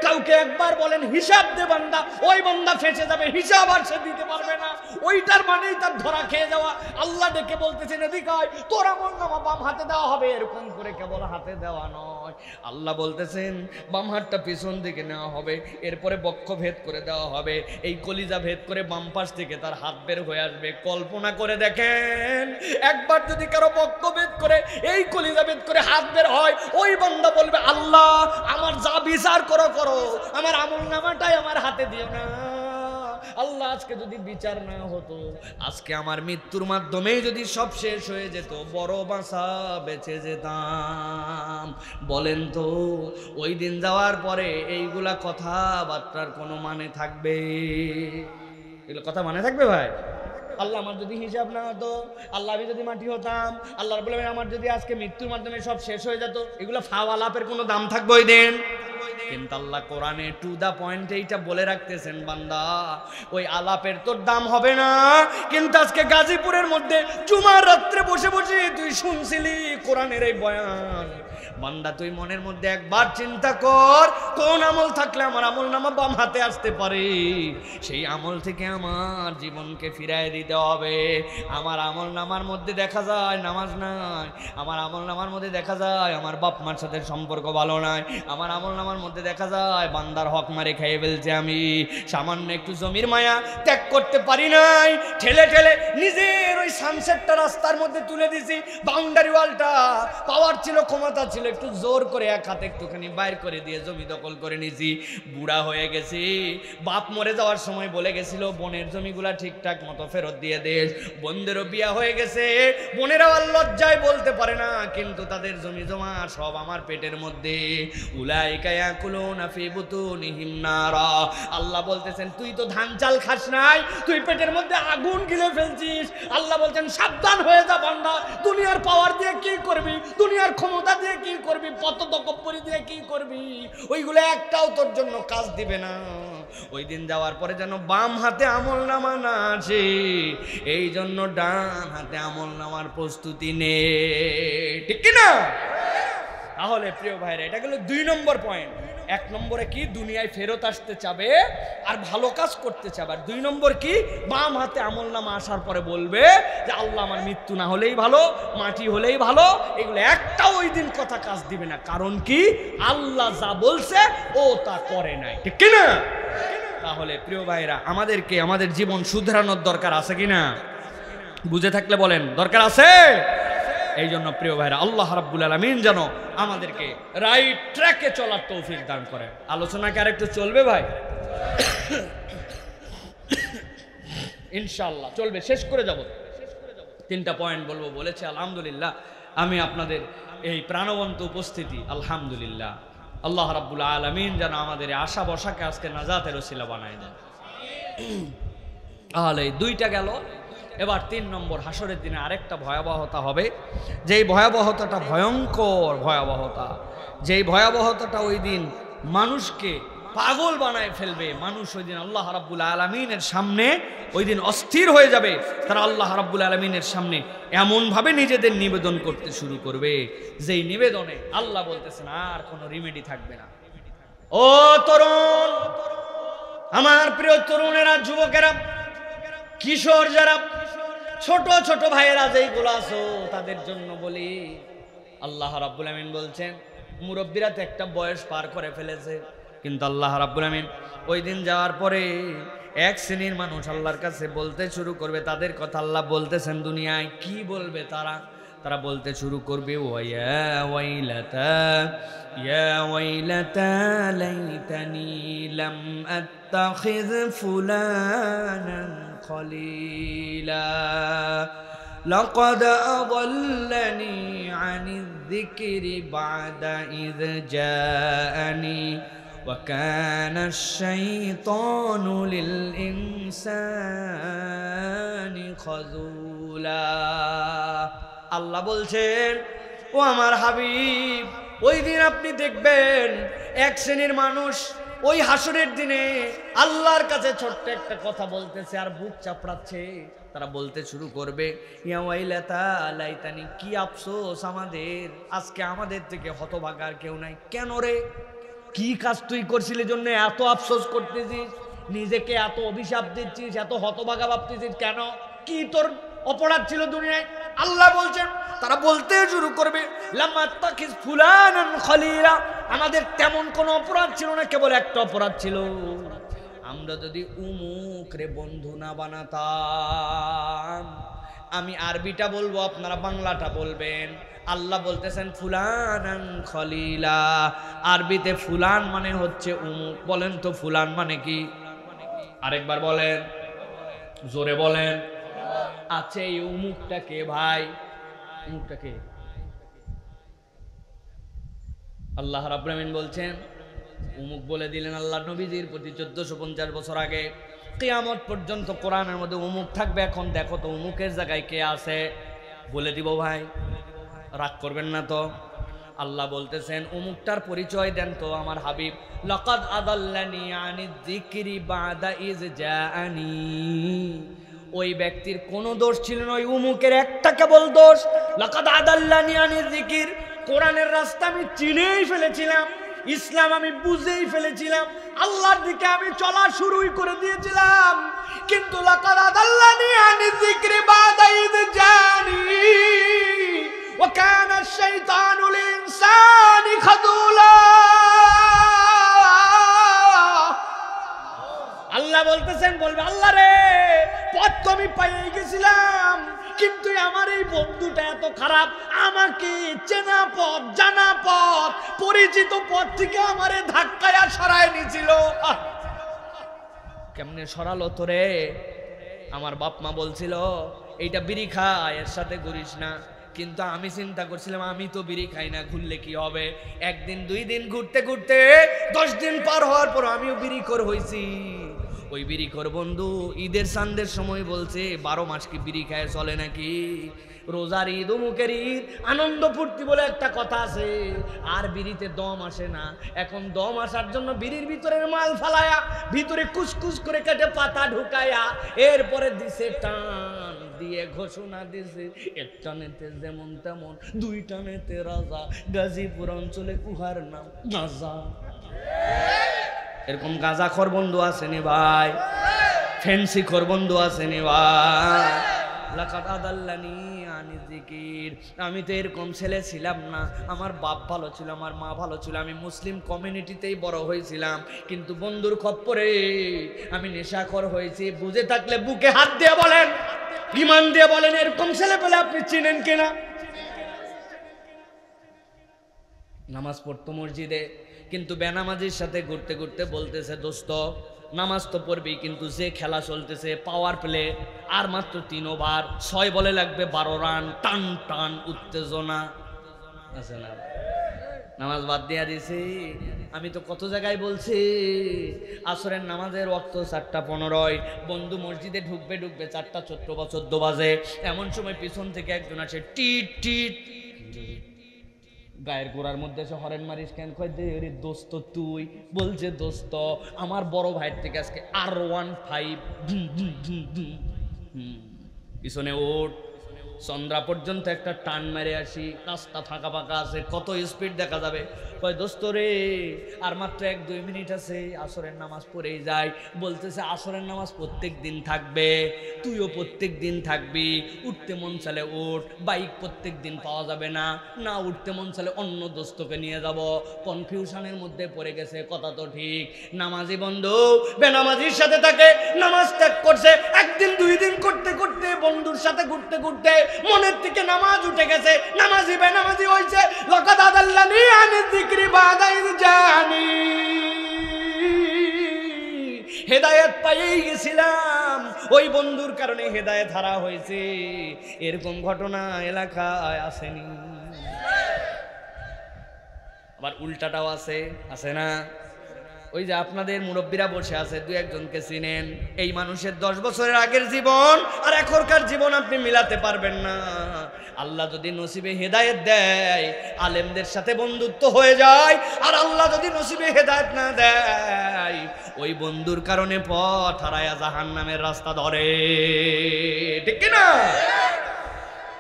কাউকে একবার বলেন হিসাব দে বান্দা, ওই বান্দা ফেঁসে যাবে, হিসাব আর সে দিতে পারবে না। ওইটার মানেই তার ধরা খেয়ে যাওয়া। আল্লাহ ডেকে বলতেছেন এদিকে আয়, তোর আমলনামা বাম হাতে দেওয়া হবে, এরকম করে কেবল হাতে দেওয়া নয়। আল্লাহ বলতেছেন বাম হাতটা পিছন দিকে নেওয়া হবে, এরপরে বক্ষ ভেদ করে দেওয়া হবে, এই কলিজা ভেদ করে বাম পাশ থেকে তার হাত বের হয়ে আসবে। কল্পনা করে দেখেন, একবার যদি কারো বক্ষ ভেদ করে এই কলিজা ভেদ করে হাত বের হয়, ওই বান্দা বলবে আল্লাহ আমার যা বিচার করো করো, আমার আমলনামাটাই আমার হাতে দিও না। আল্লাহ আজকে যদি বিচার না হতো, আজকে আমার মৃত্যুর মাধ্যমেই যদি সব শেষ হয়ে যেত, বড় বাঁচা বেঁচে যেতাম। বলেন তো ওই দিন যাওয়ার পরে এইগুলা কথাবার্তার কোনো মানে থাকবে? এগুলো কথা মানে থাকবে ভাই? আল্লাহ আমার যদি হিসাব না হতো, আল্লাহ আমি যদি মাটি হতাম, আল্লাহ রাব্বুল আমিন আমার যদি আজকে মৃত্যুর মাধ্যমে সব শেষ হয়ে যেত, এগুলো ফাও আলাপের কোনো দাম থাকবে ওই দিন? কিন্তু আল্লাহ কোরআনে টু দা পয়েন্ট এইটা বলে রাখতেছেন বান্দা ওই আলাপের তোর দাম হবে না। কিন্তু আজকে গাজীপুরের মধ্যে জুমার রাত্রে বসে বসে তুই শুনছিলি কোরআনের এই বয়ান। বান্দা তুই মনের মধ্যে একবার চিন্তা কর, কোন আমল থাকলে আমার আমলনামা বাম হাতে আসতে পারে, সেই আমল থেকে আমার জীবনকে ফিরায় দিতে হবে। আমার আমলনামার মধ্যে দেখা যায় নামাজ নাই, আমার আমলনামার মধ্যে দেখা যায় আমার বাপ মার সাথে সম্পর্ক ভালো নাই, আমার আমলনামার মধ্যে দেখা যায় বান্দার হক মারে খেয়ে ফেলছে, আমি সামান্য একটু জমির মায়া ত্যাগ করতে পারি নাই, ঠেলে ঠেলে নিজের ওই সানসেটটা রাস্তার মধ্যে তুলে দিছি, বাউন্ডারি ওয়ালটা পাওয়ার ছিল, ক্ষমতা ছিল, একটু জোর করে এক হাতে একটুখানি বাইর করে দিয়ে জমি দখল করে নিয়েছি, বুড়া হয়ে গেছি। বাপ মরে যাওয়ার সময় বলে গেছিল বোনের জমিগুলা ঠিকঠাক মতো ফেরত দিয়ে দেশ। বোনদেরও বিয়া হয়ে গেছে, বোনেরা আর লজ্জায় বলতে পারে না, কিন্তু তাদের জমি জমা সব আমার পেটের মধ্যে। উলাইকা ইয়াকুলুনা ফি বুতুনিহিম নারা। আল্লাহ বলতেছেন তুই তো ধান চাল খাস নাই, তুই পেটের মধ্যে আগুন গিলে ফেলছিস। আল্লাহ বলছেন সাবধান হয়ে যা বান্দা, দুনিয়ার পাওয়ার দিয়ে কি করবি, দুনিয়ার ক্ষমতা দিয়ে কি করবি, পত তকব্বরি দিয়ে কি করবি, ওইগুলো একটাও তোর জন্য কাজ দিবে না। ওই দিন যাওয়ার পরে যেন বাম হাতে আমল নামা না আছে, এই জন্য ডান হাতে আমল নামার প্রস্তুতি নে, ঠিক কিনা? তাহলে প্রিয় ভাইরা, এটা গেল 2 নম্বর পয়েন্ট। 1 নম্বরে কি, দুনিয়ায় ফেরত আসতে চাবে আর ভালো কাজ করতে চাবে। আর 2 নম্বর কি, বাম হাতে আমল নামা আসার পরে বলবে যে আল্লাহ আমার মৃত্যু না হলেই ভালো, মাটি হলেই ভালো। এগুলো একটাও ওই দিন কথা কাজ দিবে না। কারণ কি, আল্লাহ যা বলছে ও তা করে নাই, ঠিক কিনা? তাহলে প্রিয় ভাইরা, আমাদেরকে আমাদের জীবন শুধরানোর দরকার আছে কিনা? বুঝে থাকলে বলেন দরকার আছে। এই জন্য প্রিয় ভাইরা, আল্লাহ রাব্বুল আলামিন যেন আমাদেরকে রাইট ট্র্যাকে চলার তৌফিক দান করেন। আলোচনা কি আরেকটু চলবে ভাই? ইনশাআল্লাহ চলবে, শেষ করে যাব। 3টা পয়েন্ট বলবো বলেছে। আলহামদুলিল্লাহ, আমি আপনাদের এই প্রাণবন্ত উপস্থিতি, আলহামদুলিল্লাহ, আল্লাহ রাব্বুল আলামিন যেন আমাদের আশা বসাকে আজকে নাজাতের ওসিলা বানায় দেন। তাহলে 2টা গেল। এবার 3 নম্বর, হাসরের দিনে আরেকটা ভয়াবহতা হবে, যেই ভয়াবহতাটা ভয়ঙ্কর ভয়াবহতা, যেই ভয়াবহতাটা ওই দিন মানুষকে পাগল বানায় ফেলবে। মানুষ ওই দিন আল্লাহ রাব্বুল আলামিনের সামনে ওই দিন অস্থির হয়ে যাবে। তারা আল্লাহ রাব্বুল আলামিনের সামনে এমনভাবে নিজেদের নিবেদন করতে শুরু করবে, যেই নিবেদনে আল্লাহ বলতেছেন আর কোনো রিমেডি থাকবে না। ও তরুণ, আমার প্রিয় তরুণেরা, যুবকেরা, কিশোর যারা, ছোট ছোট ভাইয়েরা যেইগুলো আছো, তাদের জন্য বলি, আল্লাহ রাব্বুল আমিন বলছেন মুরব্বীরা তো একটা বয়স পার করে ফেলেছে, কিন্তু আল্লাহ রাব্বুল আমিন ওই দিন যাওয়ার পরে এক শ্রেণীর মানুষ আল্লাহর কাছে বলতে শুরু করবে। তাদের কথা আল্লাহ বলতেছেন, দুনিয়ায় কি বলবে তারা? তারা বলতে শুরু করবে, ওয়া ওয়াইলাতা ইয়া ওয়াইলাতা লাইতানি লাম আত্তাখিয ফুলানান খলিলা লাকাদ আযাল্লানি আনিয যিকরি বা'দা ইয জাআনি ওয়া কানা আশ-শাইতানু লিল ইনসানি খাযুলা। আল্লাহ বলছেন, ও আমার হাবিব, ওই দিন আপনি দেখবেন এক শ্রেণীর মানুষ ওই হাসরের দিনে আল্লাহর কাছে ছোট্ট একটা কথা বলতেছে আর বুক চাপড়াচ্ছে। তারা বলতে শুরু করবে, ইয়া ওয়াইলাতা লাইতানি, কি আফসোস আমাদের, আজকে আমাদের থেকে হতভাগার কেউ নাই। কেন রে, কি কাজ তুই করছিলি জন্য এত আফসোস করতেছিস, নিজেকে এত অভিশাপ দিচ্ছিস, এত হতভাগা ভাবতেছিস কেন? কি তোর অপরাধ ছিল দুনিয়ায়? আল্লাহ বলছেন, তারা বলতে শুরু করবে, লামাত্তাখিজ ফুলানান খলিলা, আমাদের তেমন কোনো অপরাধ ছিল না, কেবল একটা অপরাধ ছিল, আমরা যদি উমুক রে বন্ধু না বানাতাম। আমি আরবিটা বলবো, আপনারা বাংলাটা বলবেন। আল্লাহ বলতেছেন ফুলানান খলিলা, আরবিতে ফুলান মানে হচ্ছে উমুক। বলেন তো ফুলান মানে কি? আরেকবার বলেন, জোরে বলেন। আচ্ছা, এই উমুকটা কে ভাই? উমুকটা কে? আল্লাহ রাব্বুল আমিন বলছেন, উমুক বলে দিলেন আল্লাহ নবীজির প্রতি 1450 বছর আগে। কিয়ামত পর্যন্ত কোরআনের মধ্যে উমুক থাকবে। এখন দেখো তো উমুকের জায়গায় কে আছে, বলে দিব ভাই, রাগ করবেন না তো। আল্লাহ বলতেছেন, উমুকটার পরিচয় দেন তো আমার হাবিব। লাকাদ আদাল্লানি আনিয যিকরি বা'দা ইয জাআনি, ওই ব্যক্তির কোনো দোষ ছিল না, ওই উমুকের একটা কেবল দোষ। লাকাদ আদাল্লানি আনিয যিকির, কোরআনের রাস্তা আমি চিনেই ফেলেছিলাম, ইসলাম আমি বুঝেই ফেলেছিলাম, আল্লাহর দিকে আমি চলা শুরুই করে দিয়েছিলাম, কিন্তু লাকাদ আদাল্লানি আনিয যিকরি বা'দা ইয জাআনি ওয়া কানা আশ-শাইতানু লিল ইনসানি খাযুলা। আল্লাহ বলতেছেন, বলবে আল্লাহ রে, পথ তো আমি পেয়ে গেছিলাম, কিন্তু আমার এই বন্ধুটা এত খারাপ, আমার কি চেনা পথ, জানা পথ, পরিচিত পথ থেকে আমারে ধাক্কায়া সরায় নিছিল। কেমনে সরালো তোরে? আমার বাপ মা বলছিল এইটা বিড়ি খা, এর সাথে ঘুরিস না। কিন্তু আমি চিন্তা করছিলাম আমি তো বিড়ি খাই না, ঘুরলে কি হবে? একদিন 2 দিন ঘুরতে ঘুরতে 10 দিন পার হওয়ার পর আমিও বিড়িখোর হয়েছি। ওই বিড়িখোর বন্ধু ঈদের চাঁদের সময় বলছে 12 মাস কি বিড়ি খায় চলে নাকি? রোজার ঈদ, মুখের ঈদ, আনন্দ ফুর্তি বলে একটা কথা আছে, আর বিড়িতে দম আসে না। এখন দম আসার জন্য বিড়ির ভিতরের মাল ফালায়া ভিতরে কুচকুচ করে কেটে পাতা ঢুকায়া এরপরে দিছে টান দিয়ে ঘোষণা দিছে, 1 টানেতে যেমন তেমন, 2 টানেতে রাজা, গাজীপুর অঞ্চলে উহার নাম গাজা। এরকম গাঁজাখোর বন্ধু আসেনি ভাই? ফ্যান্সি খোর বন্ধু আসেনি ভাই? লাকাদ আদাল্লানি আনি যিকির। আমি তো এরকম ছেলে ছিলাম না। আমার বাপ ভালো ছিল, আমার মা ভালো ছিল, আমি মুসলিম কমিউনিটিতেই বড় হয়েছিলাম, কিন্তু বন্ধুর খপ্পরে আমি নেশাখোর হয়েছি। বুঝে থাকলে বুকে হাত দিয়ে বলেন, ইমান দিয়ে বলেন, এরকম ছেলে পেলে আপনি চিনেন কিনা? নামাজ পড়তো মসজিদে, কিন্তু বেনামাজির সাথে ঘুরতে ঘুরতে বলতেছে, দোস্ত নামাজ তো পড়বি, কিন্তু যে খেলা চলতেছে পাওয়ার প্লে, আর মাত্র 3 ওভার, 6 বলে লাগবে 12 রান, টান টান উত্তেজনা আছে না, নামাজ বাদ দিয়া দিছি। আমি তো কত জায়গায় বলছি আসরের নামাজের ওয়াক্ত 4:15, বন্ধু মসজিদে ঢুকবে 4:14 বাজে। এমন সময় পিছন থেকে একজন আসে, টিট টিট, গায়ের গোড়ার মধ্যে এসে হরেন মারিস কেন? কয় দে রে দোস্ত তুই। বলছে দোস্ত আমার বড় ভাইয়ের থেকে আজকে R15 পিছনে ওঠ, চন্দ্রা পর্যন্ত একটা টান মেরে আসি, রাস্তা ফাঁকা ফাঁকা আছে, কত স্পিড দেখা যাবে। কয় দোস্ত রে আর মাত্র 1-2 মিনিট আছে, আসরের নামাজ পড়েই যায়। বলতেছে আসরের নামাজ প্রত্যেক দিন থাকবে, তুইও প্রত্যেক দিন থাকবি, উঠতে মন চালে উঠ, বাইক প্রত্যেক দিন পাওয়া যাবে না, না উঠতে মন চালে অন্য দোস্তকে নিয়ে যাব। কনফিউশনের মধ্যে পড়ে গেছে, কথা তো ঠিক। নামাজি বন্ধু বেনামাজির সাথে থাকে, নামাজ ত্যাগ করছে, 1 দিন 2 দিন করতে করতে বন্ধুর সাথে ঘুরতে ঘুরতে মনের থেকে নামাজ উঠে গেছে, নামাজি বেনামাজি হইছে। লাকাদ আদাল্লানি আনি যিকরি বাদা ইয জানি। হেদায়েত পাইয়েই গেছিলাম, ওই বন্ধুর কারণে হেদায়েত হারা হয়েছে। এরকম ঘটনা এলাকায় আসেনি? আবার উল্টাটাও আছে, আছে না? ওই যে আপনাদের মুরব্বীরা বসে আছে, 2-1 জনকে চিনেন, এই মানুষের 10 বছরের আগের জীবন আর এখনকার জীবন আপনি মিলাতে পারবেন না। আল্লাহ যদি নসিবে হেদায়েত দেয়, আলেমদের সাথে বন্ধুত্ব হয়ে যায়, আর আল্লাহ যদি নসিবে হেদায়েত না দেয়, ওই বন্ধুর কারণে পথ হারায়া জাহান্নামের রাস্তা ধরে, ঠিক কি না?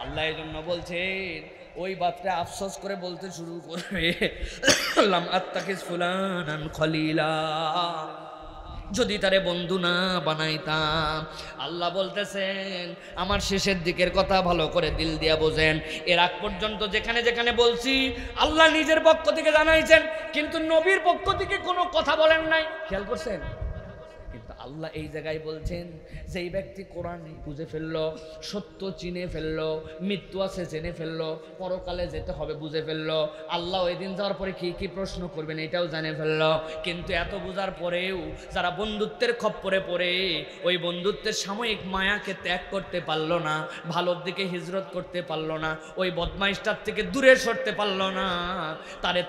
আল্লাহ এই জন্য বলছেন, ওই বাপটা আফসোস করে বলতে শুরু করবে, লাম আত্তাকিস ফুলানান খলিলা, যদি তারে বন্ধু না বানাইতাম। আল্লাহ বলতেছেন আমার শেষের দিকের কথা ভালো করে দিল দিয়া বোঝেন। এর আগ পর্যন্ত যেখানে যেখানে বলছি আল্লাহ নিজের পক্ষ থেকে জানাইছেন, কিন্তু নবীর পক্ষ থেকে কোনো কথা বলেন নাই, খেয়াল করছেন? কিন্তু আল্লাহ এই জায়গায় বলছেন, যেই ব্যক্তি কোরআন বুঝে ফেললো, সত্য চিনে ফেললো, মৃত্যু আছে জেনে ফেললো, পরকালে যেতে হবে বুঝে ফেললো, আল্লাহ ওই দিন যাওয়ার পরে কি কি প্রশ্ন করবেন এটাও জানে ফেললো। কিন্তু এত বোঝার পরেও যারা বন্ধুত্বের খপ্পরে পড়ে ওই বন্ধুত্বের সাময়িক মায়াকে ত্যাগ করতে পারলো না, ভালোর দিকে হিজরত করতে পারলো না, ওই বদমাইশটার থেকে দূরে সরতে পারলো না,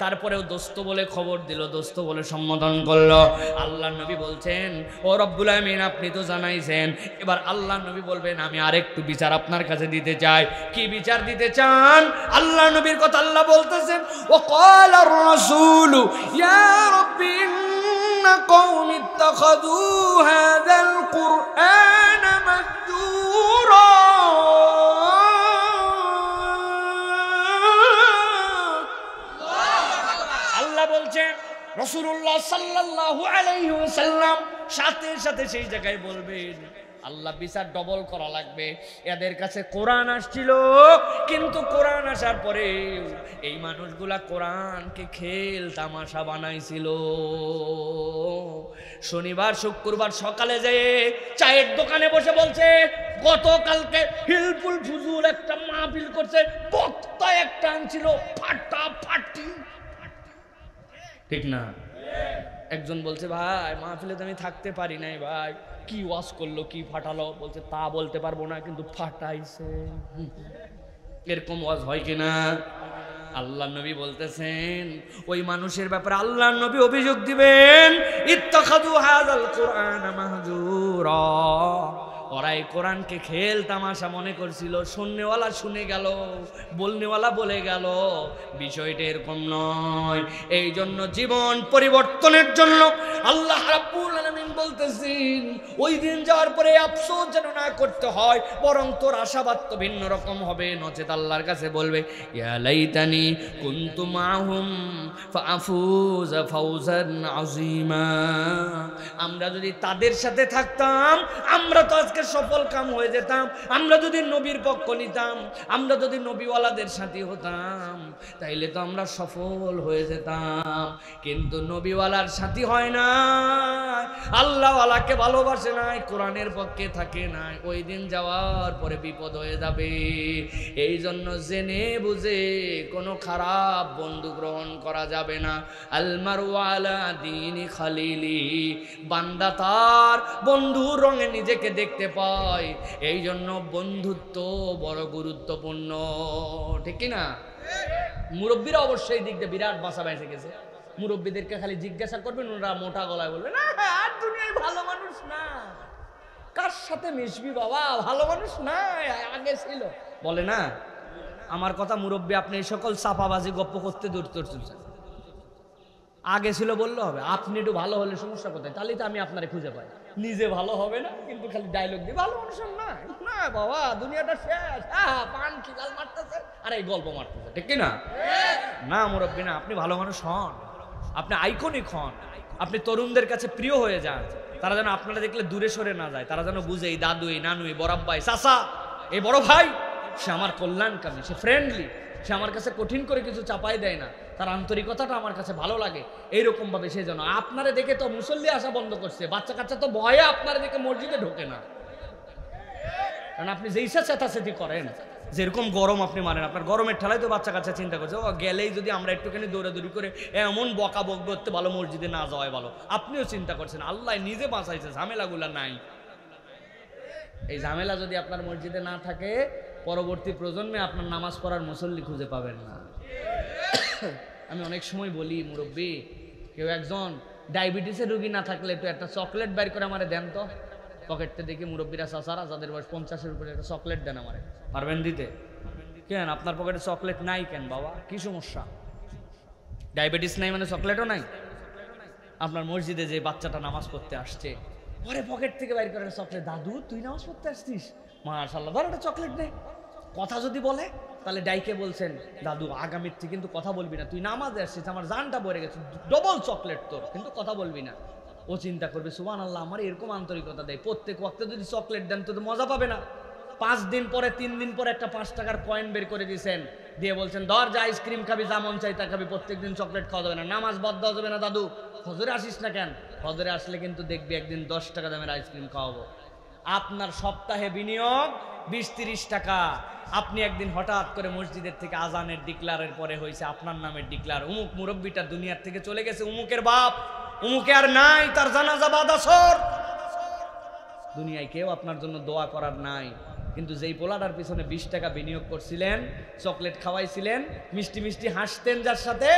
তারপরেও দোস্ত বলে খবর দিল, দোস্ত বলে সম্বোধন করলো। আল্লাহ নবী বলছেন, ও রব্বুল আমিন আপনি তো জানাইছেন, এবার আল্লাহ নবী বলবেন আমি আরেকটু বিচার আপনার কাছে দিতে চাই। কি বিচার দিতে চান? আল্লাহ নবীর কথা আল্লাহ বলতেছেন, ও ক্বালার রাসূলু ইয়া রাব্বি ইন্না কওমি ইত্তাখাযু হাযাল কুরআনা মাহজুরা। আল্লাহ বলছেন, রাসূলুল্লাহ সাল্লাল্লাহু আলাইহি ওয়াসাল্লাম সাথে সাথে সেই জায়গায় বলবেন, আল্লাহ বিচার ডবল করা লাগবে। এদের কাছে কোরআন আসছিল, কিন্তু কোরআন আসার পরে এই মানুষগুলা কোরআনকে খেল তামাশা বানাইছিল। শনিবার শুক্রবার সকালে যেয়ে চায়ের দোকানে বসে বলছে গতকালকে হিলফুল ফুজুল একটা মাহফিল করছে, বক্তা একটা আনছিল ফাটাফাটি, ঠিক না? একজন বলছে ভাই মাহফিলে তো আমি থাকতে পারি নাই ভাই, কি ওয়াজ করলো কি ফাটালো, বলছে তা বলতে পারবো না কিন্তু ফাটাইছে। এরকম ওয়াজ হয় কিনা? আল্লাহ নবী বলতেছেন ওই মানুষের ব্যাপারে আল্লাহ নবী অভিযোগ দিবেন, ইত্তাখাযু হাযাল কুরআন মাহজুরা, ওরা এই কোরআনকে খেল তামাশা মনে করছিল। শুননেওয়ালা শুনে গেল, বলনেওয়ালা বলে গেল, বিষয়টা এরকম নয়। এই জন্য জীবন পরিবর্তনের জন্য আল্লাহ রাব্বুল আলামিন বলতেছেন ওই দিন যাওয়ার পরে আফসোস যেন না করতে হয়, বরং তোর আশাবাদ তো ভিন্ন রকম হবে। নচেত আল্লাহর কাছে বলবে ইয়া লাইতানি কুনতু মাহুম ফাআফুযা ফাওজান আযীমা, আমরা যদি তাদের সাথে থাকতাম আমরা তো আজকে সফল কাম হয়ে যেতাম। আমরা যদি নবীর পক্ষ নিতাম, আমরা যদি নবীওয়ালাদের সাথী হতাম, তাইলে তো আমরা সফল হয়ে যেতাম। কিন্তু নবীওয়ালার সাথী হয় না, আল্লাহওয়ালাকে ভালোবাসে নাই, কোরআনের পক্ষে থাকে নাই, ওই দিন যাওয়ার পরে বিপদ হয়ে যাবে। এই জন্য জেনে বুঝে কোনো খারাপ বন্ধু গ্রহণ করা যাবে না। আলমারু আলা দীনি খালিলি, বান্দা তার বন্ধুর রঙে নিজেকে দেখতে পায়। এই জন্য বন্ধুত্ব বড় গুরুত্বপূর্ণ, ঠিক কি না? মুরব্বীরা অবশ্যই দিক দিয়ে বিরাট বাসা বেঁচে গেছে। মুরব্বীদেরকে খালি জিজ্ঞাসা করবেন, ওরা মোটা গলায় বলবে না আর দুনিয়ায় ভালো মানুষ না, কার সাথে মিশবি বাবা, ভালো মানুষ না আগে ছিল, বলে না? আমার কথা মুরব্বী, আপনি এই সকল চাপাবাজি গপ্প করতে দূর চলছেন, আগে ছিল বললে হবে। আপনি একটু ভালো হলে সমস্যা কোথায়? তাহলেই তো আমি আপনারে খুঁজে পাই। নিজে ভালো হবে না কিন্তু খালি ডায়লগ দিয়ে ভালো মানুষ না, না বাবা দুনিয়াটা শেষ, পান খিলাল মারতেছে আর এই গল্প মারতেছে, ঠিক না? না মুরব্বী না, আপনি ভালো মানুষ হন, আপনি আইকনিক হন, আপনি তরুণদের কাছে প্রিয় হয়ে যান। তারা যেন আপনারা দেখলে দূরে সরে না যায়, তারা যেন বুঝে এই দাদু, এই নানু, এই বড়াব্বাই, চাচা, এই বড় ভাই সে আমার কল্যাণকামী, সে ফ্রেন্ডলি, সে আমার কাছে কঠিন করে কিছু চাপাই দেয় না, তার আন্তরিকতাটা আমার কাছে ভালো লাগে। এইরকম ভাবে সে যেন আপনারে দেখে তো মুসল্লি আসা বন্ধ করছে, বাচ্চা কাচ্চা তো ভয়ে আপনারা দেখে মসজিদে ঢোকে না, কারণ আপনি যে ইচ্ছা চেতাচেতি করেন, যেরকম গরম আপনি মানেন, আপনার গরমের ঠেলায় তো বাচ্চা কাচ্চা চিন্তা করছে ও গেলেই যদি আমরা একটুখানি দৌড়াদৌড়ি করে এমন বকা বক করতে ভালো, মসজিদে না যাওয়াই ভালো। আপনিও চিন্তা করছেন, আল্লাহ নিজে বাঁচাইছে, ঝামেলাগুলা নাই। এই ঝামেলা যদি আপনার মসজিদে না থাকে, পরবর্তী প্রজন্মে আপনার নামাজ পড়ার মুসল্লি খুঁজে পাবেন না। আমি অনেক সময় বলি মুরব্বী, কেউ একজন ডায়াবেটিসের রোগী না থাকলে একটু একটা চকলেট বের করে আমারে দেন তো। পকেটতে দেখি মুরব্বীরা চাচারা যাদের বয়স 50-এর উপরে একটা চকলেট দেন আমারে, পারবেন দিতে? কেন আপনার পকেটে চকলেট নাই কেন বাবা, কি সমস্যা? ডায়াবেটিস নাই মানে চকলেটও নাই? আপনার মসজিদে যে বাচ্চাটা নামাজ পড়তে আসছে, পরে পকেট থেকে বাইর করে চকলেট, দাদু তুই নামাজ পড়তে আসছিস, মাশাআল্লাহ ধর একটা চকলেট নে। কথা যদি বলে তাহলে ডাইকে বলছেন দাদু আগামীর থেকে কিন্তু কথা বলবি না, তুই নামাজে আসছিস, আমার জানটা ভরে গেছে, ডবল চকলেট তোর, কিন্তু কথা বলবি না। ও চিন্তা করবে সুবহানাল্লাহ, আমার এরকম আন্তরিকতা দেয়, প্রত্যেক ওয়াক্তে যদি চকলেট দেন তো মজা পাবে না। 5 দিন পরে 3 দিন পরে একটা 5 টাকার কয়েন বের করে দিয়েছেন, দিয়ে বলছেন ধর যা আইসক্রিম খাবি, যা মন চাই তা খাবি, প্রত্যেকদিন চকলেট খাওয়া যাবে না, নামাজ বাদ দেওয়া যাবে না। দাদু ফজরে আসিস না কেন? ফজরে আসলে কিন্তু দেখবি একদিন 10 টাকা দামের আইসক্রিম খাওয়াবো। আপনার সপ্তাহে বিনিয়োগ 20-30 টাকা। আপনি একদিন হঠাৎ করে মসজিদের থেকে আজানের ডিক্লারের পরে হয়েছে আপনার নামের ডিক্লার, উমুক মুরব্বীটা দুনিয়ার থেকে চলে গেছে, উমুকের বাপ, উমুকে আর নাই, তার জানাজা বাদ আসর। দুনিয়ায় কেউ আপনার জন্য দোয়া করার নাই, কিন্তু যেই পোলাটার পিছনে 20 টাকা বিনিয়োগ করছিলেন, চকলেট খাওয়াইছিলেন, মিষ্টি মিষ্টি হাসতেন যার সাথে,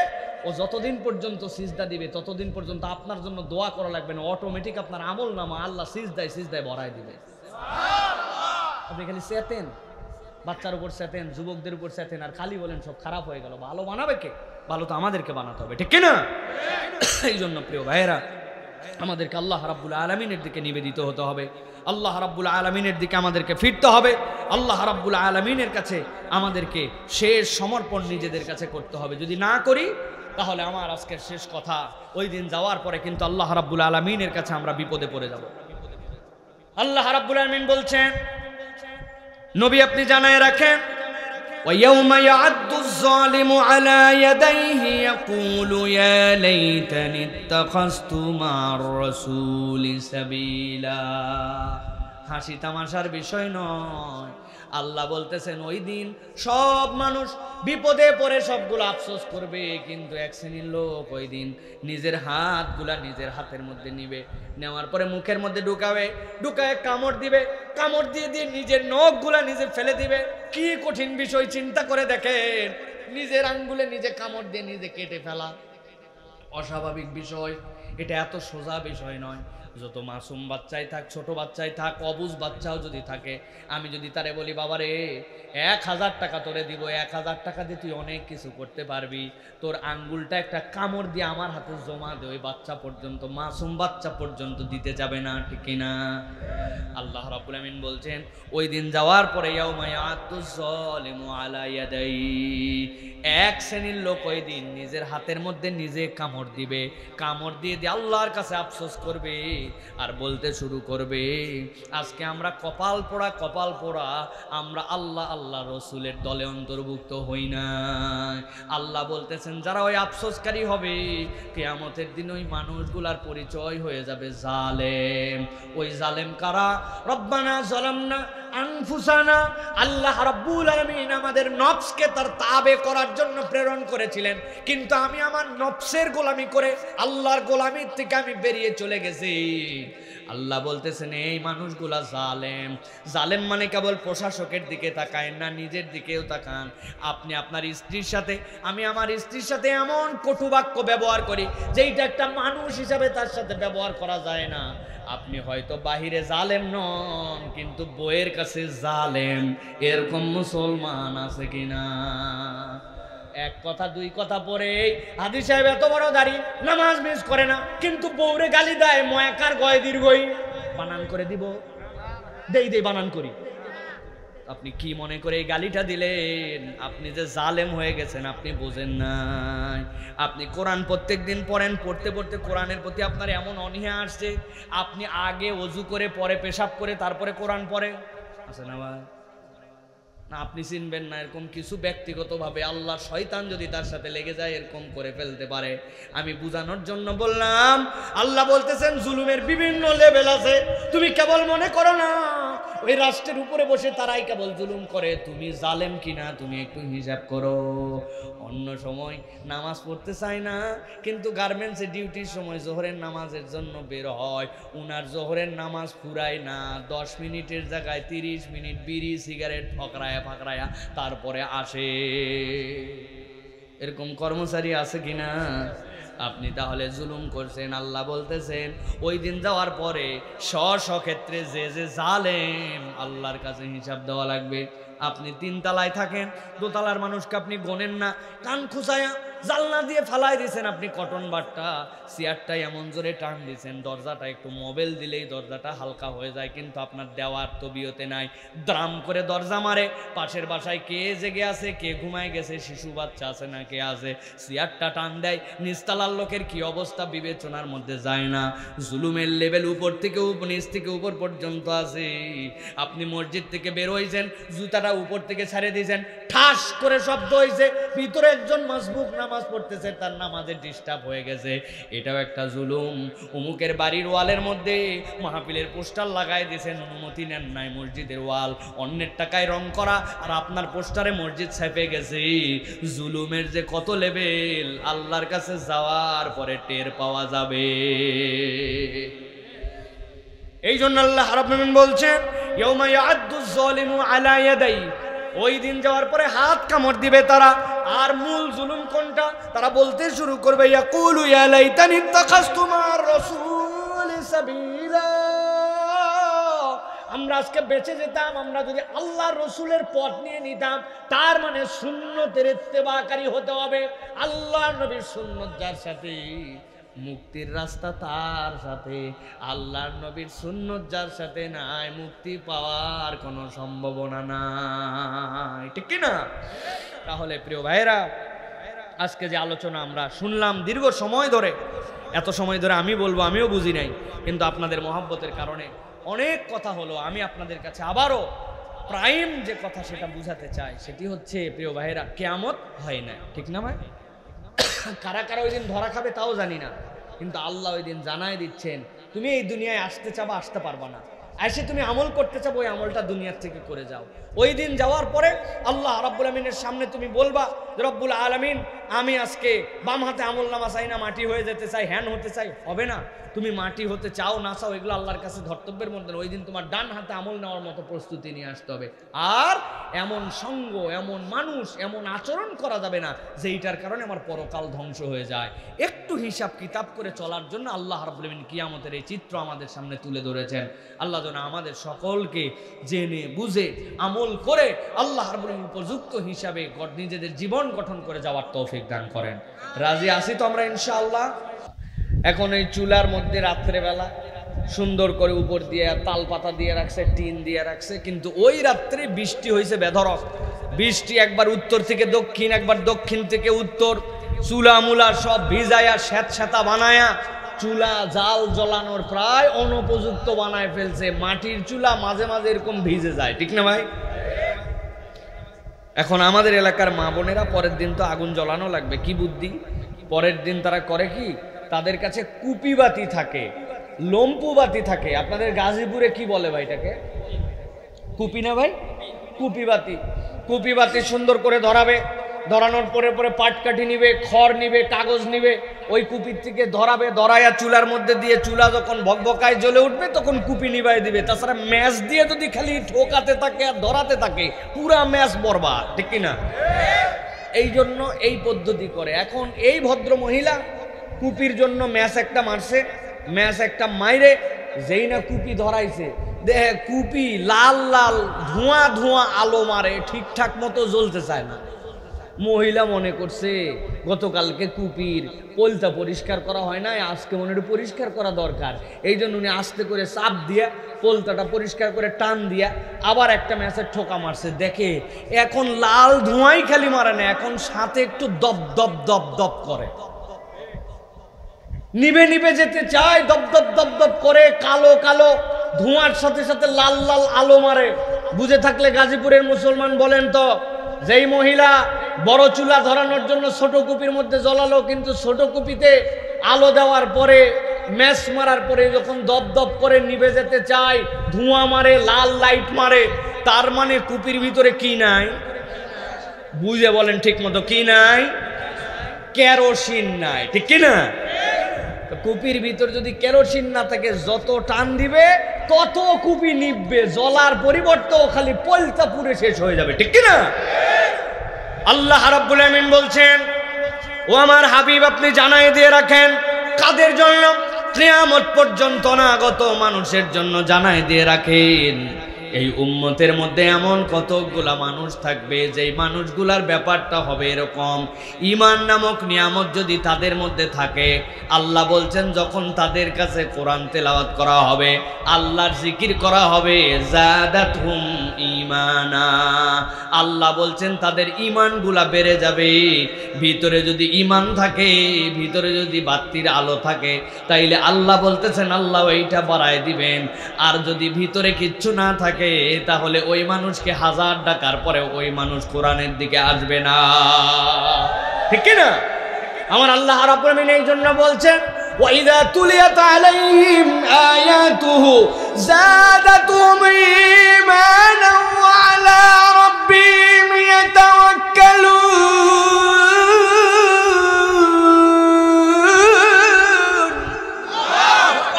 ও যতদিন পর্যন্ত সিজদা দিবে ততদিন পর্যন্ত আপনার জন্য দোয়া করা লাগবে না, অটোমেটিক আপনার আমল নামা আল্লাহ সিজদায় ভরাই দিবে। আপনি খালি চেতেন, বাচ্চার উপর চেতেন, যুবকদের উপর চেতেন, আর খালি বলেন সব খারাপ হয়ে গেল। ভালো বানাবে কে? ভালো তো আমাদেরকে বানাতে হবে, ঠিক কিনা? এই জন্য প্রিয় ভাইয়েরা, আমাদেরকে আল্লাহ রাব্বুল আলামিনের দিকে নিবেদিত হতে হবে, আল্লাহ রাব্বুল আলামিনের দিকে আমাদেরকে ফিরতে হবে, আল্লাহ রাব্বুল আলামিনের কাছে আমাদেরকে শেষ সমর্পণ নিজেদের কাছে করতে হবে। যদি না করি তাহলে আমার আজকের শেষ কথা, ওই দিন যাওয়ার পরে কিন্তু আল্লাহ রাব্বুল আলামিনের কাছে আমরা বিপদে পড়ে যাব। আল্লাহ রাব্বুল আলামিন বলছেন, নবী আপনি জানায় রাখেন, وَيَوْمَ يَعَضُّ الظَّالِمُ عَلَى يَدَيْهِ يَقُولُ يَا لَيْتَنِي اتَّخَذْتُ مَعَ الرَّسُولِ سَبِيلًا। হাসি তামাশার বিষয় নয়। আল্লাহ বলতেছেন ওই দিন সব মানুষ বিপদে পড়ে সবগুলো আফসোস করবে, কিন্তু এক শ্রেণীর লোক ওই দিন নিজের হাতগুলা নিজের হাতের মধ্যে নিবে, নেওয়ার পরে মুখের মধ্যে ঢুকায় কামড় দিবে, কামড় দিয়ে নিজের নখগুলা নিজে ফেলে দিবে। কি কঠিন বিষয় চিন্তা করে দেখেন, নিজের আঙ্গুলে নিজে কামড় দিয়ে নিজে কেটে ফেলা অস্বাভাবিক বিষয়। এটা এত সোজা বিষয় নয়। যত মাসুম বাচ্চাই থাক, ছোট বাচ্চাই থাক, অবুঝ বাচ্চাও যদি থাকে, আমি যদি তারে বলি বাবারে 1000 টাকা তোরে দিব, 1000 টাকা দিয়ে তুই অনেক কিছু করতে পারবি, তোর আঙ্গুলটা একটা কামড় দিয়ে আমার হাতে জমা দে, ওই বাচ্চা পর্যন্ত, মাসুম বাচ্চা পর্যন্ত দিতে যাবে না, ঠিক কিনা? আল্লাহ রাব্বুল আমিন বলছেন ওই দিন যাওয়ার পরে ইয়াউমা ইয়াতুজ যালিমু আলা ইয়াদাই, এক শ্রেণীর লোক ওই দিন নিজের হাতের মধ্যে নিজে কামড় দিবে, কামড় দিয়ে আল্লাহর কাছে আফসোস করবে আর বলতে শুরু করবে, আজকে আমরা কপাল পোড়া আমরা আল্লাহ রসুলের দলে অন্তর্ভুক্ত হই না। আল্লাহ বলতেছেন যারা ওই আফসোসকারী হবে, কিয়ামতের দিন ওই মানুষগুলার পরিচয় হয়ে যাবে জালেম। ওই জালেম কারা? রব্বানা যালামনা আনফুসানা, আল্লাহ রাব্বুল আলামিন আমাদের নফসকে তার তাবে করার জন্য প্রেরণ করেছিলেন, কিন্তু আমি আমার নফসের গোলামি করে আল্লাহর গোলামির থেকে আমি বেরিয়ে চলে গেছি। আল্লাহ বলতেছেন এই মানুষগুলা জালেম। জালেম মানে কেবল প্রশাসকের দিকে তাকায় না, নিজের দিকেও তাকান। আপনি আপনার স্ত্রীর সাথে, আমি আমার স্ত্রীর সাথে এমন কটু বাক্য ব্যবহার করি যেইটা একটা মানুষ হিসাবে তার সাথে ব্যবহার করা যায় না। আপনি হয়তো বাহিরে জালেম নন, কিন্তু বইয়ের কাছে জালেম, এরকম মুসলমান আছে কিনা? এক কথা দুই কথা পরে হাদি সাহেব এত বড় দাড়ি, নামাজ মিস করে না, কিন্তু বউরে গালি দেয়, ময়াকার গয় দীর্ঘই বানান করে দিব, দেই বানান করি। আপনি কি মনে করে এই গালিটা দিলেন? আপনি যে জালেম হয়ে গেছেন আপনি বোঝেন নাই। আপনি কোরআন প্রত্যেকদিন পড়েন, পড়তে পড়তে কোরআনের প্রতি আপনার এমন অনীহা আসছে, আপনি আগে ওযু করে পরে পেশাব করে তারপরে কোরআন পড়ে আছে না ভাই? না আপনি চিনবেন না, এরকম কিছু ব্যক্তিগতভাবে আল্লাহ শয়তান যদি তার সাথে লেগে যায় এরকম করে ফেলতে পারে। আমি বুঝানোর জন্য বললাম। আল্লাহ বলতেছেন জুলুমের বিভিন্ন লেভেল আছে, তুমি কেবল মনে করো না ওই রাষ্ট্রের উপরে বসে তারাই কেবল জুলুম করে, তুমি জালেম কিনা তুমি একটু হিসাব করো। অন্য সময় নামাজ পড়তে চায় না, কিন্তু গার্মেন্টসে ডিউটির সময় জোহরের নামাজের জন্য বের হয়, উনার জোহরের নামাজ ফুরায় না, 10 মিনিটের জায়গায় 30 মিনিট বিড়ি সিগারেট ফকরায়া তারপরে আসে। এরকম কর্মচারী আছে কিনা? আপনি তাহলে জুলুম করছেন। আল্লাহ বলতেছেন ওই দিন যাওয়ার পরে স্ব ক্ষেত্রে যে যে জালেম আল্লাহর কাছে হিসাব দেওয়া লাগবে। আপনি 3 তলায় থাকেন, 2 তলার মানুষকে আপনি গোনেন না, কান খুঁচায়া জালনা দিয়ে ফালাই দিয়েছেন, আপনি কটন বাটটা চেয়ারটা এমন জোরে টান দিয়েছেন, দরজাটা একটু মোবাইল দিলেই দরজাটা হালকা হয়ে যায়, কিন্তু আপনার দেওয়ার তবিয়তে নাই। দ্রাম করে দরজা মারে, পাশের বাসায় কে জেগে আছে, কে ঘুমায় গেছে, শিশু বাচ্চা আছে না কে আছে, চেয়ারটা টান দেয়। নিচতলার লোকের কি অবস্থা বিবেচনার মধ্যে যায় না। জুলুমের লেভেল উপর থেকে নিচ থেকে উপর পর্যন্ত আছে। আপনি মসজিদ থেকে বের হয়েছেন, জুতাটা উপর থেকে ছাড়িয়ে দিয়েছেন, ঠাস করে শব্দ হয়েছে, ভিতরে একজন মাসবুক নামাজ পড়তেছে, তার নামাজে ডিস্টার্ব হয়ে গেছে, এটাও একটা জুলুম। অমুকের বাড়ির ওয়ালের মধ্যে মাহফিলের পোস্টার লাগাই দিয়েছেন, অনুমতি নেন নাই মসজিদের ওয়াল, অন্যের টাকায় রং করা, আর আপনার পোস্টারে মসজিদ ছাপে গেছে। জুলুমের যে কত লেভেল আল্লাহর কাছে যাওয়ার পরে টের পাওয়া যাবে। এই জন্য আল্লাহ রাব্বুল আলামিন বলছেন ইয়াউমা ইয়া'আদ্দুজ যালিমু আলা ইয়াদাই, ওই দিন যাওয়ার পরে হাত কামড় দিবে তারা। আর মূল জুলুম কোনটা? তারা বলতে শুরু করবে ইয়াকুলু ইয়া লাইতানি ইত্তাখাযতু মা'আর রাসূলি সাবিলা, আমরা আজকে বেঁচে যেতাম, আমরা যদি আল্লাহর রসুলের পথ নিয়ে নিতাম। তার মানে সুন্নতের ইত্তেবাকারী হতে হবে। আল্লাহর নবীর সুন্নত যার সাথে, মুক্তির রাস্তা তার সাথে। আল্লাহর নবীর সুন্নত যার সাথে নাই, মুক্তি পাওয়ার কোনো সম্ভাবনা নাই, ঠিক কি না? তাহলে প্রিয় ভাইরা, আজকে যে আলোচনা আমরা শুনলাম দীর্ঘ সময় ধরে, এত সময় ধরে আমি বলবো আমিও বুঝি নাই, কিন্তু আপনাদের মহব্বতের কারণে অনেক কথা হলো, আমি আপনাদের কাছে আবারও প্রাইম যে কথা সেটা বুঝাতে চাই, সেটি হচ্ছে প্রিয় ভাইয়েরা, কিয়ামত হয় না, ঠিক না ভাই? কারা কারা ওই দিন ধরা খাবে তাও জানি না, কিন্তু আল্লাহ ওই দিন জানাই দিচ্ছেন, তুমি এই দুনিয়ায় আসতে চাবা, আসতে পারবা না। এসে তুমি আমল করতে চাবো, ওই আমলটা দুনিয়ার থেকে করে যাও। ওই দিন যাওয়ার পরে আল্লাহ রাব্বুল আমিনের সামনে তুমি বলবা, রব্বুল আলামিন, আমি আজকে বাম হাতে আমল নামা চাই না, মাটি হয়ে যেতে চাই, হ্যান হতে চাই। হবে না, তুমি মাটি হতে চাও না চাও এগুলো আল্লাহর কাছে ধর্তব্যের মধ্যে। ওই দিন তোমার ডান হাতে আমল নেওয়ার মতো প্রস্তুতি নিয়ে আসতে হবে। আর এমন সঙ্গ, এমন মানুষ, এমন আচরণ করা যাবে না যেইটার কারণে আমার পরকাল ধ্বংস হয়ে যায়। একটু হিসাব কিতাব করে চলার জন্য আল্লাহ রাব্বুল আমিন কিয়ামতের এই চিত্র আমাদের সামনে তুলে ধরেছেন। আল্লাহ যেন আমাদের সকলকে জেনে বুঝে আমল করে আল্লাহ রাব্বুল আমিন উপযুক্ত হিসাবে নিজেদের জীবন গঠন করে যাওয়ার তৌফিক দান করেন। রাজি আছি তো আমরা ইনশাআল্লাহ? এখন এই চুলার মধ্যে রাত্রেবেলা সুন্দর করে উপর দিয়ে তাল পাতা দিয়ে রাখছে, টিন দিয়ে রাখছে, কিন্তু ওই রাত্রে বৃষ্টি হয়েছে বেধরক। বৃষ্টি একবার উত্তর থেকে দক্ষিণ, একবার দক্ষিণ থেকে উত্তর, চুলা মুলা সব ভিজায়া স্যাঁতস্যাঁতা বানায়া চুলা জাল জ্বলানোর প্রায় অনুপযুক্ত বানায় ফেলছে। মাটির চুলা মাঝে মাঝে এরকম ভিজে যায়, ঠিক না ভাই? এখন আমাদের এলাকার মা বোনেরা পরের দিন তো আগুন জ্বলানো লাগবে, কি বুদ্ধি, পরের দিন তারা করে কি, তাদের কাছে কুপি বাতি থাকে, লম্পু বাতি থাকে। আপনাদের গাজীপুরে কি বলে ভাই এটাকে? কুপি না ভাই? কুপি বাতি। কুপি বাতি সুন্দর করে ধরাবে, ধরানোর পরে পরে পাটকাঠি নিবে, খড় নিবে, কাগজ নিবে, ওই কুপির থেকে ধরাবে, ধরাইয়া চুলার মধ্যে দিয়ে চুলা যখন ভকভকায় জ্বলে উঠবে তখন কুপি নিবাই দিবে। তাছাড়া ম্যাচ দিয়ে যদি খালি ঠোকাতে থাকে আর ধরাতে থাকে পুরা ম্যাচ বরবাদ, ঠিক কিনা? এই জন্য এই পদ্ধতি করে। এখন এই ভদ্র মহিলা কুপির জন্য ম্যাচ একটা মারছে, ম্যাচ একটা মাইরে যেই না কুপি ধরাইছে, দেখে কুপি লাল লাল ধোঁয়া ধোঁয়া আলো মারে, ঠিকঠাক মতো জ্বলতে চায় না। মহিলা মনে করছে গতকালকে কুপির পোলটা পরিষ্কার করা হয় না, আজকে মনে হয় পরিষ্কার করা দরকার। এই জন্য উনি আস্তে করে চাপ দিয়া পোলতাটা পরিষ্কার করে টান দিয়া আবার একটা ম্যাচের ঠোকা মারছে। দেখে এখন লাল ধোঁয়াই খালি মারে না, এখন সাথে একটু দপ দপ দপ দপ করে, নিবে নিবে যেতে চায়, দপ দপ দপ দপ করে, কালো কালো ধোঁয়ার সাথে সাথে লাল লাল আলো মারে। বুঝে থাকলে গাজীপুরের মুসলমান বলেন তো, যেই মহিলা বড় চুলা ধরানোর জন্য ছোট কুপির মধ্যে জ্বলালো, কিন্তু ছোট কুপিতে আলো দেওয়ার পরে ম্যাচ মারার পরে যখন দপ দপ করে নিভে যেতে চায়, ধোঁয়া মারে, লাল লাইট মারে, তার মানে কুপির ভিতরে কি নাই? বুঝে বলেন ঠিক মতো, কি নাই? কেরোসিন নাই, ঠিক কিনা? কুপির ভিতর যদি কেরোসিন না থাকে, যত টান দিবে তত কুপি নিববে, জ্বলার পরিবর্তে খালি পলতা পুড়ে শেষ হয়ে যাবে, ঠিক কিনা? আল্লাহ রাব্বুল আমিন বলছেন, ও আমার হাবিব আপনি জানাই দিয়ে রাখেন, কাদের জন্য? কিয়ামত পর্যন্ত অনাগত মানুষের জন্য জানাই দিয়ে রাখেন। এই উম্মতের মধ্যে এমন কতগুলা মানুষ থাকবে যেই মানুষগুলার ব্যাপারটা হবে এরকম, ঈমান নামক নিয়ামত যদি তাদের মধ্যে থাকে, আল্লাহ বলছেন যখন তাদের কাছে কোরআন তেলাওয়াত করা হবে, আল্লাহর জিকির করা হবে, জাদাতহুম ঈমানা, আল্লাহ বলছেন তাদের ঈমানগুলা বেড়ে যাবে। ভিতরে যদি ঈমান থাকে, ভিতরে যদি বাতির আলো থাকে, তাইলে আল্লাহ বলতেছেন আল্লাহ এইটা বাড়ায় দিবেন। আর যদি ভিতরে কিচ্ছু না থাকে, তাহলে ওই মানুষকে 1000 ডাকার পরে ওই মানুষ কোরআনের দিকে আসবে না, ঠিক কি না? আমার আল্লাহ রাব্বুল আমিন এই জন্য বলছেন, ওয়াইদা তুলিয়াত আলাইহিম আয়াতুহু যাদাতুহুম ঈমানান ওয়া আলা রাব্বিহিম ইয়াতাওয়াক্কালুন।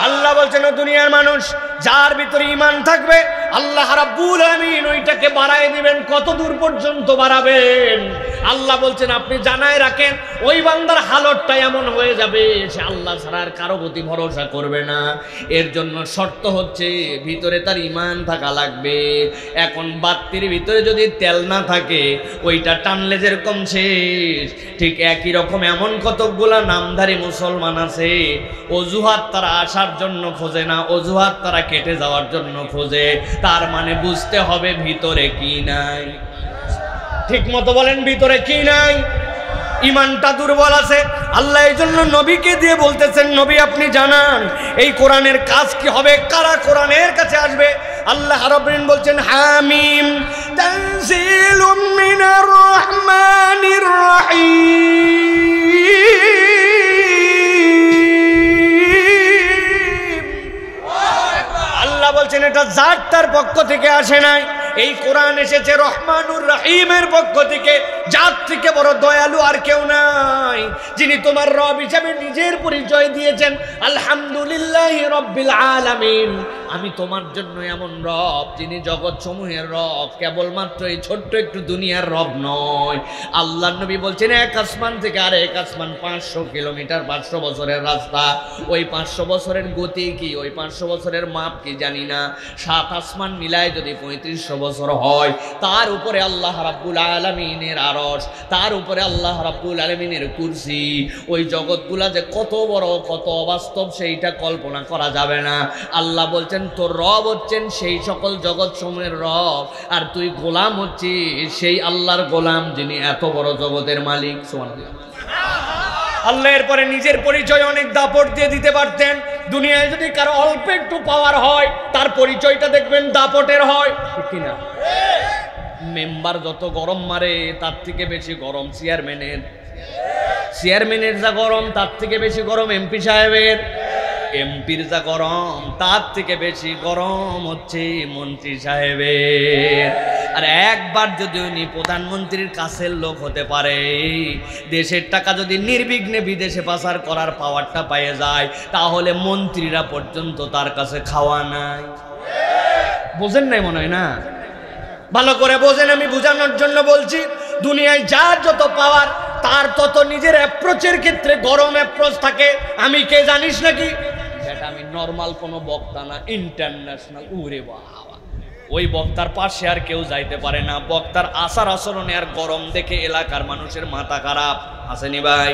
আল্লাহ বলছেন দুনিয়ার মানুষ যার ভিতরে ঈমান থাকবে, আল্লাহ রাব্বুল আমিন ওইটাকে বাড়ায় দিবেন। কত দূর পর্যন্ত বাড়াবেন? আল্লাহ বলছেন আপনি জানায় রাখেন, ওই বান্দার হালতটা এমন হয়ে যাবে সে আল্লাহ ছাড়া আর কারো প্রতি ভরসা করবে না। এর জন্য শর্ত হচ্ছে ভিতরে তার ঈমান থাকা লাগবে। এখন বাতির ভিতরে যদি তেল না থাকে, ওইটা টানলে যেরকম শেষ, ঠিক একই রকম এমন কতগুলা নামধারী মুসলমান আছে, অজুহাত তারা আসার জন্য খোঁজে না, অজুহাত তারা কেটে যাওয়ার জন্য খোঁজে। তার মানে বুঝতে হবে ভিতরে কি নাই। ঠিক মতো বলেন, ভিতরে কি নাই? ইমানটা দুর্বল আছে। আল্লাহ এই জন্য নবীকে দিয়ে বলতেছেন, নবী আপনি জানান এই কোরআনের কাজ কি হবে, কারা কোরআনের কাছে আসবে। আল্লাহ রাব্বুল আলামিন বলছেন হামিম তানজিলুম মিনার রহমানির রহিম। আল্লাহ বলছেন এটা জাত তার পক্ষ থেকে আসে নাই, এই কোরআন এসেছে রহমানুর রহিমের পক্ষ থেকে। জাত থেকে বড় দয়ালু আর কেউ নাই, যিনি তোমার রব হিসেবে নিজের পরিচয় দিয়েছেন আলহামদুলিল্লাহি রাব্বিল আলামিন। আমি তোমার জন্য এমন রব যিনি জগৎ সমূহের রব, কেবলমাত্র এই ছোট্ট একটু দুনিয়ার রব নয়। আল্লাহ নবী বলছেন এক আসমান থেকে আরেক আসমান 500 কিলোমিটার, 500 বছরের রাস্তা। ওই 500 বছরের গতি কি, ওই 500 বছরের মাপ কি জানি না। 7 আসমান মিলায় যদি 3500 বছর হয়, তার উপরে আল্লাহ রাব্বুল আলামিনের আরশ, তার উপরে আল্লাহ রাব্বুল আলামিনের কুরসি। ওই জগৎগুলা যে কত বড়, কত অবাস্তব সেইটা কল্পনা করা যাবে না। আল্লাহ বলছেন তোর রব হচ্ছেন সেই সকল জগৎ সমূহের রব, আর তুই গোলাম হচ্ছিস সেই আল্লাহর গোলাম যিনি এত বড় জগতের মালিক। সুবহানাল্লাহ। আল্লাহ এরপরে নিজের পরিচয় অনেক দাপট দিয়ে দিতে পারতেন। দুনিয়ায় যদি কারো অল্প একটু পাওয়ার হয়, তার পরিচয়টা দেখবেন দাপটের হয়, ঠিক কিনা? মেম্বার যত গরম মারে তার থেকে বেশি গরম চেয়ারম্যানের যা গরম তার থেকে বেশি গরম এমপি সাহেবের, এমপির যা গরম তার থেকে বেশি গরম হচ্ছে মন্ত্রী সাহেবের। আর একবার যদি উনি প্রধানমন্ত্রীর কাছের লোক হতে পারে, দেশের টাকা যদি নির্বিঘ্নে বিদেশে পাচার করার পাওয়ারটা পেয়ে যায়, তাহলে মন্ত্রীরা পর্যন্ত তার কাছে খাওয়া নাই। বোঝেন নাই মনে হয় না? ভালো করে বোঝেন, আমি বোঝানোর জন্য বলছি। দুনিয়ায় যার যত পাওয়ার তার তত নিজের অ্যাপ্রোচের ক্ষেত্রে গরম অ্যাপ্রোচ থাকে। আমি কে জানিস নাকি? সেটা আমি নর্মাল কোনো বক্তা না, ইন্টারন্যাশনাল। উরে বাবা, ওই বক্তার পাশে আর কেউ যাইতে পারে না। বক্তার আচার আচরণে আর গরম দেখে এলাকার মানুষের মাথা খারাপ। আসেনি ভাই?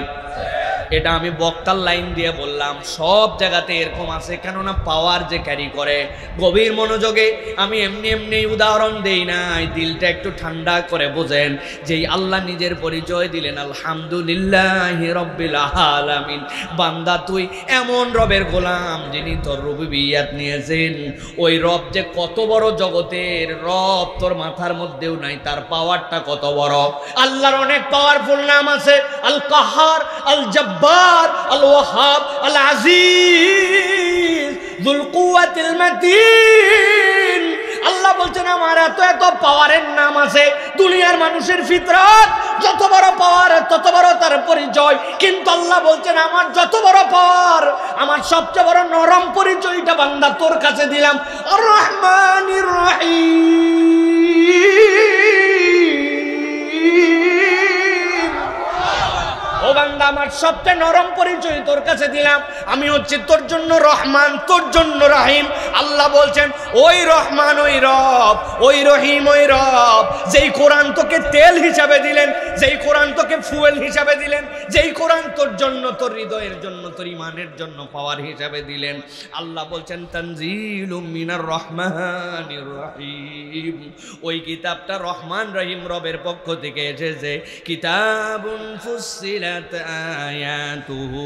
এটা আমি বক্তার লাইন দিয়ে বললাম, সব জায়গাতে এরকম আছে। কেননা পাওয়ার যে ক্যারি করে, গভীর মনোযোগে আমি এমনি এমনি উদাহরণ দেই নাই, দিলটা একটু ঠান্ডা করে বোঝেন। যেই আল্লাহ নিজের পরিচয় দিলেন আলহামদুলিল্লাহি রাব্বিল আলামিন। বান্দা তুই এমন রবের গোলাম যিনি তোর রুবুবিয়্যাত নিয়েছেন। ওই রব যে কত বড় জগতের রব তোর মাথার মধ্যেও নাই, তার পাওয়ারটা কত বড়। আল্লাহর অনেক পাওয়ারফুল নাম আছে, আল কাহার, আল জব্বার, আল ওয়াহাব, আল আজিজ, যুল কুওয়াতিল মাতিন। আল্লাহ বলছেন আমার এত এত পাওয়ারের নাম আছে। দুনিয়ার মানুষের ফিতরত যত বড় পাওয়ার তত বড় তার পরিচয়, কিন্তু আল্লাহ বলছেন আমার যত বড় পাওয়ার, আমার সবচেয়ে বড় নরম পরিচয়টা বান্দা তোর কাছে দিলাম, আর রহমানির রহিম। ও বান্দা, আমার সবচেয়ে নরম পরিচয় তোর কাছে দিলাম। আমি হচ্ছে তোর জন্য রহমান, তোর জন্য রহিম। আল্লাহ বলছেন ওই রহমান ওই রব, ওই রহিম ওই রব, যেই কোরআন তোকে তেল হিসাবে দিলেন, যেই কোরআন তোকে ফুয়েল হিসাবে দিলেন, যেই কোরআন তোর জন্য, তোর হৃদয়ের জন্য, তোর ইমানের জন্য পাওয়ার হিসাবে দিলেন। আল্লাহ বলছেন তানজিলুম মিনার রহমানির রহিম। ওই কিতাবটা রহমান রহিম রবের পক্ষ থেকে এসেছে। কিতাবুন ফুসসিলাত আয়াতুহু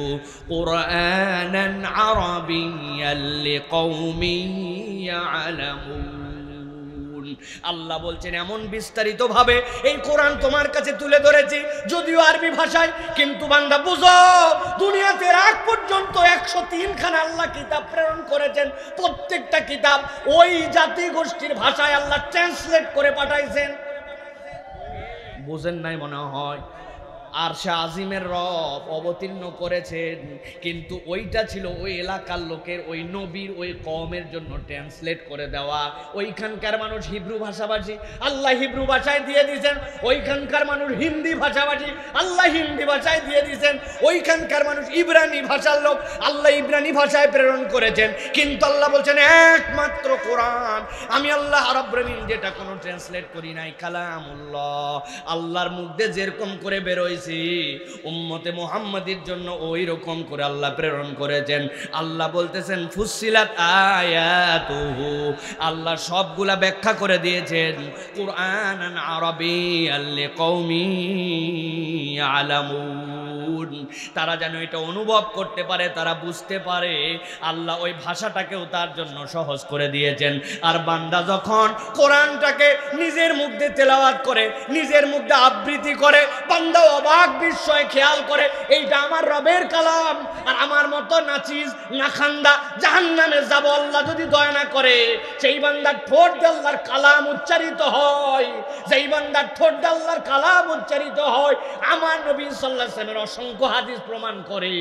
কুরআনান আরাবিয়্যান লিকাওমিন ইয়ালামুন। আল্লাহ বলছেন এমন বিস্তারিত ভাবে এই কোরআন তোমার কাছে তুলে ধরেছি, যদিও আরবি ভাষায়, কিন্তু বান্দা বুঝো দুনিয়াতে আগ পর্যন্ত 103 খানা আল্লাহ কিতাব প্রেরণ করেছেন। প্রত্যেকটা কিতাব ওই জাতি গোষ্ঠীর ভাষায় আল্লাহ ট্রান্সলেট করে পাঠাইছেন। বুঝেন নাই মনে হয়? আরশে আজিমের রব অবতীর্ণ করেছেন, কিন্তু ওইটা ছিল ওই এলাকার লোকের, ওই নবীর, ওই কওমের জন্য ট্রান্সলেট করে দেওয়া। ওইখানকার মানুষ হিব্রু ভাষাভাষী, আল্লাহ হিব্রু ভাষায় দিয়ে দিয়েছেন। ওইখানকার মানুষ হিন্দি ভাষাভাষী, আল্লাহ হিন্দি ভাষায় দিয়ে দিয়েছেন। ওইখানকার মানুষ ইব্রানি ভাষার লোক, আল্লাহ ইব্রানি ভাষায় প্রেরণ করেছেন। কিন্তু আল্লাহ বলছেন একমাত্র কোরআন আমি আল্লাহ রাব্বুল আলামিন যেটা কোনো ট্রান্সলেট করি নাই, কালামুল্লাহ, আল্লাহর মুখ দিয়ে যেরকম করে বেরোয় উম্মতে মুহাম্মাদির জন্য ওই রকম করে আল্লাহ প্রেরণ করেছেন। আল্লাহ বলতেছেন ফুসসিলাত আয়াতুহু, আল্লাহ সবগুলা ব্যাখ্যা করে দিয়েছেন কুরআনান আরাবিয়্যান লিকাওমিন ইয়ালামুন, তারা যেন এটা অনুভব করতে পারে, তারা বুঝতে পারে আল্লাহ ওই ভাষাটাকেও তার জন্য সহজ করে দিয়েছেন। আর বান্দা যখন কোরআনটাকে নিজের মধ্যে তেলাওয়াত করে, নিজের মধ্যে আবৃত্তি করে, বান্দা অবাক বিস্ময়ে খেয়াল করে এইটা আমার রবের কালাম। আর আমার মতো নাচিস নাখান্দা জাহান্নামে যাব আল্লাহ যদি দয়া না করে। সেই বান্দার ঠোঁট দিয়ে আল্লাহর কালাম উচ্চারিত হয়, যেই বান্দার ঠোঁট দিয়ে আল্লাহর কালাম উচ্চারিত হয়, আমার নবী সাল্লাল্লাহু আলাইহি ওয়াসাল্লামের অসংখ্য হাদিস প্রমাণ করে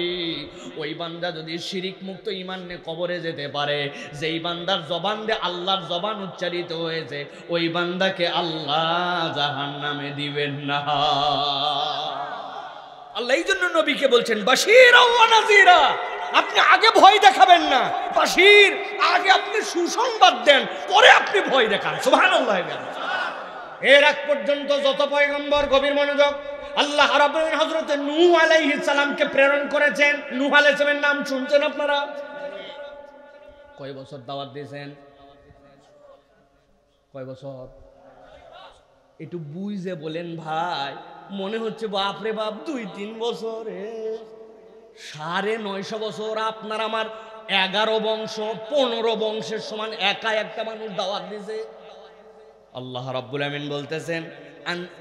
ওই বান্দা যদি শিরিক মুক্ত ঈমান নিয়ে কবরে যেতে পারে। যেই বান্দার জবান দিয়ে আল্লাহর জবান উচ্চারিত হয়েছে, ওই বান্দাকে আল্লাহ জাহান্নামে দিবেন না। আল্লাহ এই জন্য নবীকে বলছেন বাশীরা ওয়া নাযীরা, আপনি আগে ভয় দেখাবেন না, বাশীর আগে আপনি সুসংবাদ দেন, পরে আপনি ভয় দেখান। সুবহানাল্লাহ। এর আগ পর্যন্ত যত পয়গম্বর, গভীর মনোযোগ, আল্লাহ রাব্বুল আলামিন হযরত নূহ আলাইহিস সালামকে প্রেরণ করেছেন। নূহ আলাইহিস সালামের নাম শুনছেন আপনারা? কয় বছর দাওয়াত দিয়েছেন? কয় বছর? একটু বুঝে বলেন ভাই, মনে হচ্ছে বাপরে বাপ 2-3 বছর। 950 বছর আপনার আমার 11 বংশ 15 বংশের সমান একা একটা মানুষ দাওয়াত দিয়েছে। আল্লাহ রাব্বুল আমিন বলতেছেন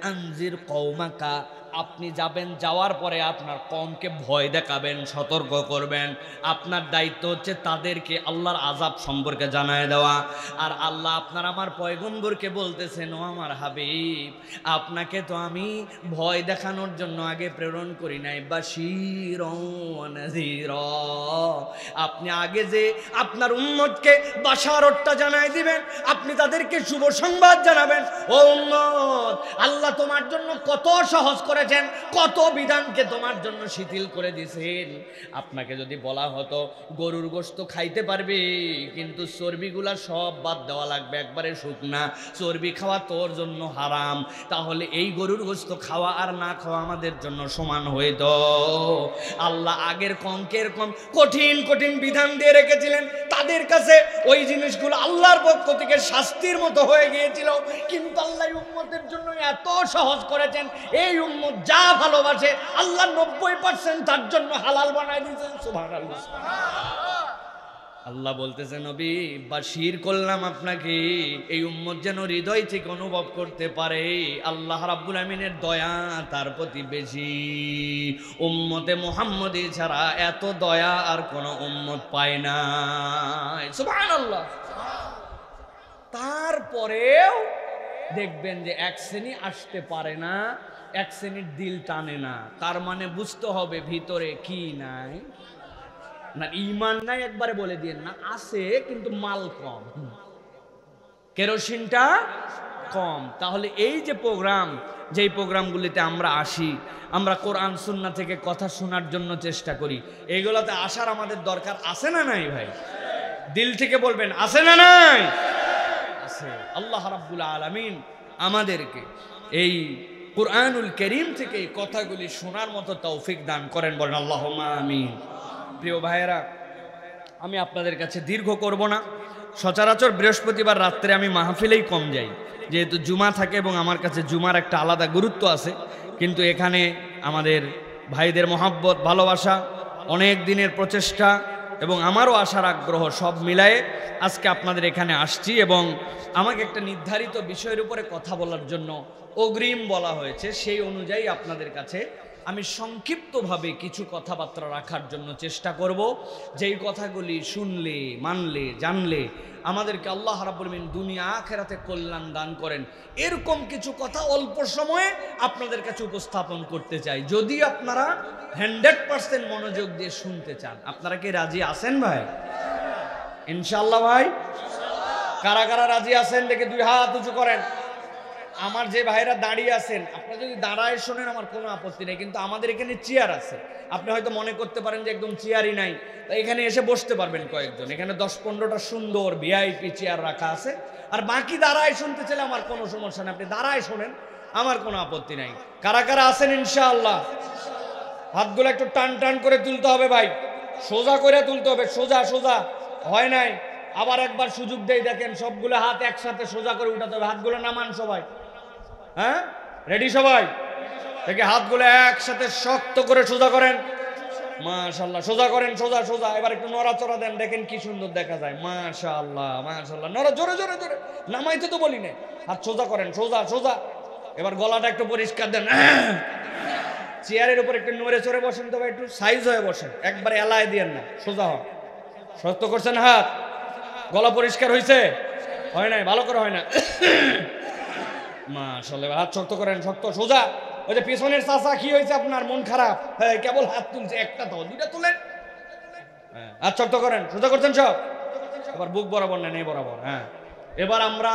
আনজির কওমাকা, আপনি যাবেন, যাওয়ার পরে আপনার কওমকে ভয় দেখাবেন, সতর্ক করবেন। আপনার দায়িত্ব হচ্ছে তাদেরকে আল্লাহর আযাব সম্পর্কে জানায় দেওয়া। আর আল্লাহ আপনার আমার পয়গম্বরকে বলতেছেন, ও আমার হাবিব, আপনাকে তো আমি ভয় দেখানোর জন্য আগে প্রেরণ করি নাই, বাশীরা ওয়া নাযীরা। আপনি আগে যে আপনার উম্মতকে বাশারতটা জানায় দিবেন, আপনি তাদেরকে শুভ সংবাদ জানাবেন। ও উম্মত, আল্লাহ তোমার জন্য কত সহজ করেছেন, কত বিধানকে তোমার জন্য শিথিল করে দিয়েছেন। আপনাকে যদি বলা হতো গরুর গোশত খাইতে পারবে, কিন্তু চর্বিগুলা সব বাদ দেওয়া লাগবে, একবারে শুকনা চর্বি খাওয়া তোর জন্য হারাম, তাহলে এই গরুর গোশত খাওয়া আর না খাওয়া আমাদের জন্য সমান হইত। আল্লাহ আগের কমকে এরকম কঠিন কঠিন বিধান দিয়ে রেখেছিলেন, তাদের কাছে ওই জিনিসগুলো আল্লাহর পক্ষ থেকে শাস্তির মতো হয়ে গিয়েছিল। কিন্তু আল্লাহ উম্মতের জন্য এত সহজ করেছেন, এই উম্মত যা ভালোবাসে আল্লাহ 90% তার জন্য হালাল বানায় দিয়েছেন। সুবহানাল্লাহ। আল্লাহ বলতেছে নবী বাশীর করলাম আপনাকে, এই উম্মত যেন হৃদয় থেকে অনুভব করতে পারে আল্লাহ রাব্বুল আমিনের দয়া তার প্রতি বেশি। উম্মতে মুহাম্মদী ছাড়া এত দয়া আর কোন উম্মত পায় না। সুবহানাল্লাহ। তারপরেও দেখবেন যে এক শ্রেণী আসতে পারে না, এক শ্রেণীর দিল টানে না। তার মানে বুঝতে হবে ভিতরে কি নাই না, ঈমান নাই একবারে বলে দিয়েন না, আছে কিন্তু মাল কম, কেরোসিনটা কম। তাহলে এই যে প্রোগ্রাম, যেই প্রোগ্রামগুলিতে আমরা আসি, আমরা কোরআন সুন্নাহ থেকে কথা শোনার জন্য চেষ্টা করি, এইগুলোতে আসার আমাদের দরকার আছে না নাই ভাই? দিল থেকে বলবেন আছে না নাই? আছে। আল্লাহ রাব্বুল আলামিন আমাদেরকে এই কুরআনুল কারীম থেকে এই কথাগুলি শোনার মতো তৌফিক দান করেন, বলেন আল্লাহুম্মা আমিন। প্রিয় ভাইয়েরা, আমি আপনাদের কাছে দীর্ঘ করব না। সচরাচর বৃহস্পতিবার রাত্রে আমি মাহফিলেই কম যাই, যেহেতু জুমা থাকে এবং আমার কাছে জুমার একটা আলাদা গুরুত্ব আছে। কিন্তু এখানে আমাদের ভাইদের মহাব্বত, ভালোবাসা, অনেক দিনের প্রচেষ্টা এবং আমারও আসার আগ্রহ সব মিলায়ে আজকে আপনাদের এখানে আসছি। এবং আমাকে একটা নির্ধারিত বিষয়ের উপরে কথা বলার জন্য অগ্রিম বলা হয়েছে, সেই অনুযায়ী আপনাদের কাছে আমি সংক্ষিপ্তভাবে কিছু কথাবার্তা রাখার জন্য চেষ্টা করব, যেই কথাগুলি শুনলে, মানলে, জানলে আমাদেরকে আল্লাহ রাব্বুল আমিন দুনিয়া আখিরাতে কল্যাণ দান করেন। এরকম কিছু কথা অল্প সময়ে আপনাদের কাছে উপস্থাপন করতে চাই, যদি আপনারা 100% মনোযোগ দিয়ে শুনতে চান। আপনারা কি রাজি আছেন ভাই? ইনশাআল্লাহ ভাই। কারা কারা রাজি আছেন দেখে 2 হাত উঁচু করেন। আমার যে ভাইরা দাঁড়িয়ে আছেন, আপনারা যদি দাঁড়ায় শোনেন আমার কোনো আপত্তি নেই, কিন্তু আমাদের এখানে চেয়ার আছে। আপনি হয়তো মনে করতে পারেন যে একদম চেয়ারই নাই, তো এখানে এসে বসতে পারবেন কয়েকজন। এখানে 10-15টা সুন্দর ভিআইপি চেয়ার রাখা আছে। আর বাকি দাঁড়ায় শুনতে চাইলে আমার কোনো সমস্যা নেই, আপনি দাঁড়ায় শোনেন, আমার কোনো আপত্তি নাই। কারা কারা আছেন ইনশাআল্লাহ? হাতগুলো একটু টান টান করে তুলতে হবে ভাই, সোজা করে তুলতে হবে, সোজা সোজা হয় নাই। আবার একবার সুযোগ দেই, দেখেন সবগুলো হাত একসাথে সোজা করে উঠাতে হবে। হাতগুলো নামান সবাই। হ্যাঁ, রেডি সবাই? দেখে হাতগুলো একসাথে শক্ত করে সোজা করেন। মাশাআল্লাহ, সোজা করেন, সোজা সোজা। এবার একটু নড়াচড়া দেন, দেখেন কি সুন্দর দেখা যায়। মাশাআল্লাহ মাশাআল্লাহ, নড়া, জোরে জোরে জোরে, নামাইতে তো বলি না। হাত সোজা করেন, সোজা সোজা। এবার গলাটা একটু পরিষ্কার দেন। চেয়ারের উপর একটু নড়ে চড়ে বসেন, তবে একটু সাইজ হয়ে বসেন, একবারে এলায় দিয়েন না, সোজা হন। শক্ত করছেন হাত, গলা পরিষ্কার হয়েছে? হয় নাই, ভালো করে হয় না। মাশাআল্লাহ, হাত শক্ত করেন, শক্ত সোজা। ওই যে পিছনের চাচা, কি হয়েছে আপনার? মন খারাপ? হ্যাঁ, কেবল হাত তুলছে, একটা তো, দুইটা তুলেন। হ্যাঁ, হাত শক্ত করেন, সোজা করছেন সব। এবার বুক বরাবর নেন, এই বরাবর। হ্যাঁ, এবার আমরা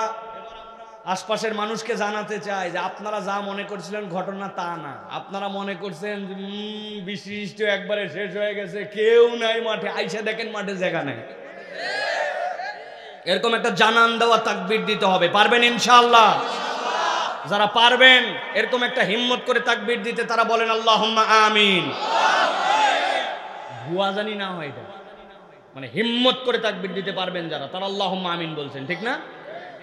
আশপাশের মানুষকে জানাতে চাই যে আপনারা যা মনে করছিলেন ঘটনা তা না। আপনারা মনে করছেন বৃষ্টি একবারে শেষ হয়ে গেছে, কেউ নাই মাঠে। আইসা দেখেন মাঠে জায়গা নাই। এরকম একটা জানান দেওয়া তাকবীর দিতে হবে। পারবেন ইনশাআল্লাহ? যারা পারবেন এরকম একটা হিম্মত করে তাকবীর দিতে, তারা বলেন আল্লাহুম্মা আমিন। ভুয়া জানি না হয় এটা, মানে হিম্মত করে তাকবীর দিতে পারবেন যারা, তারা আল্লাহুম্মা আমিন বলছেন, ঠিক না?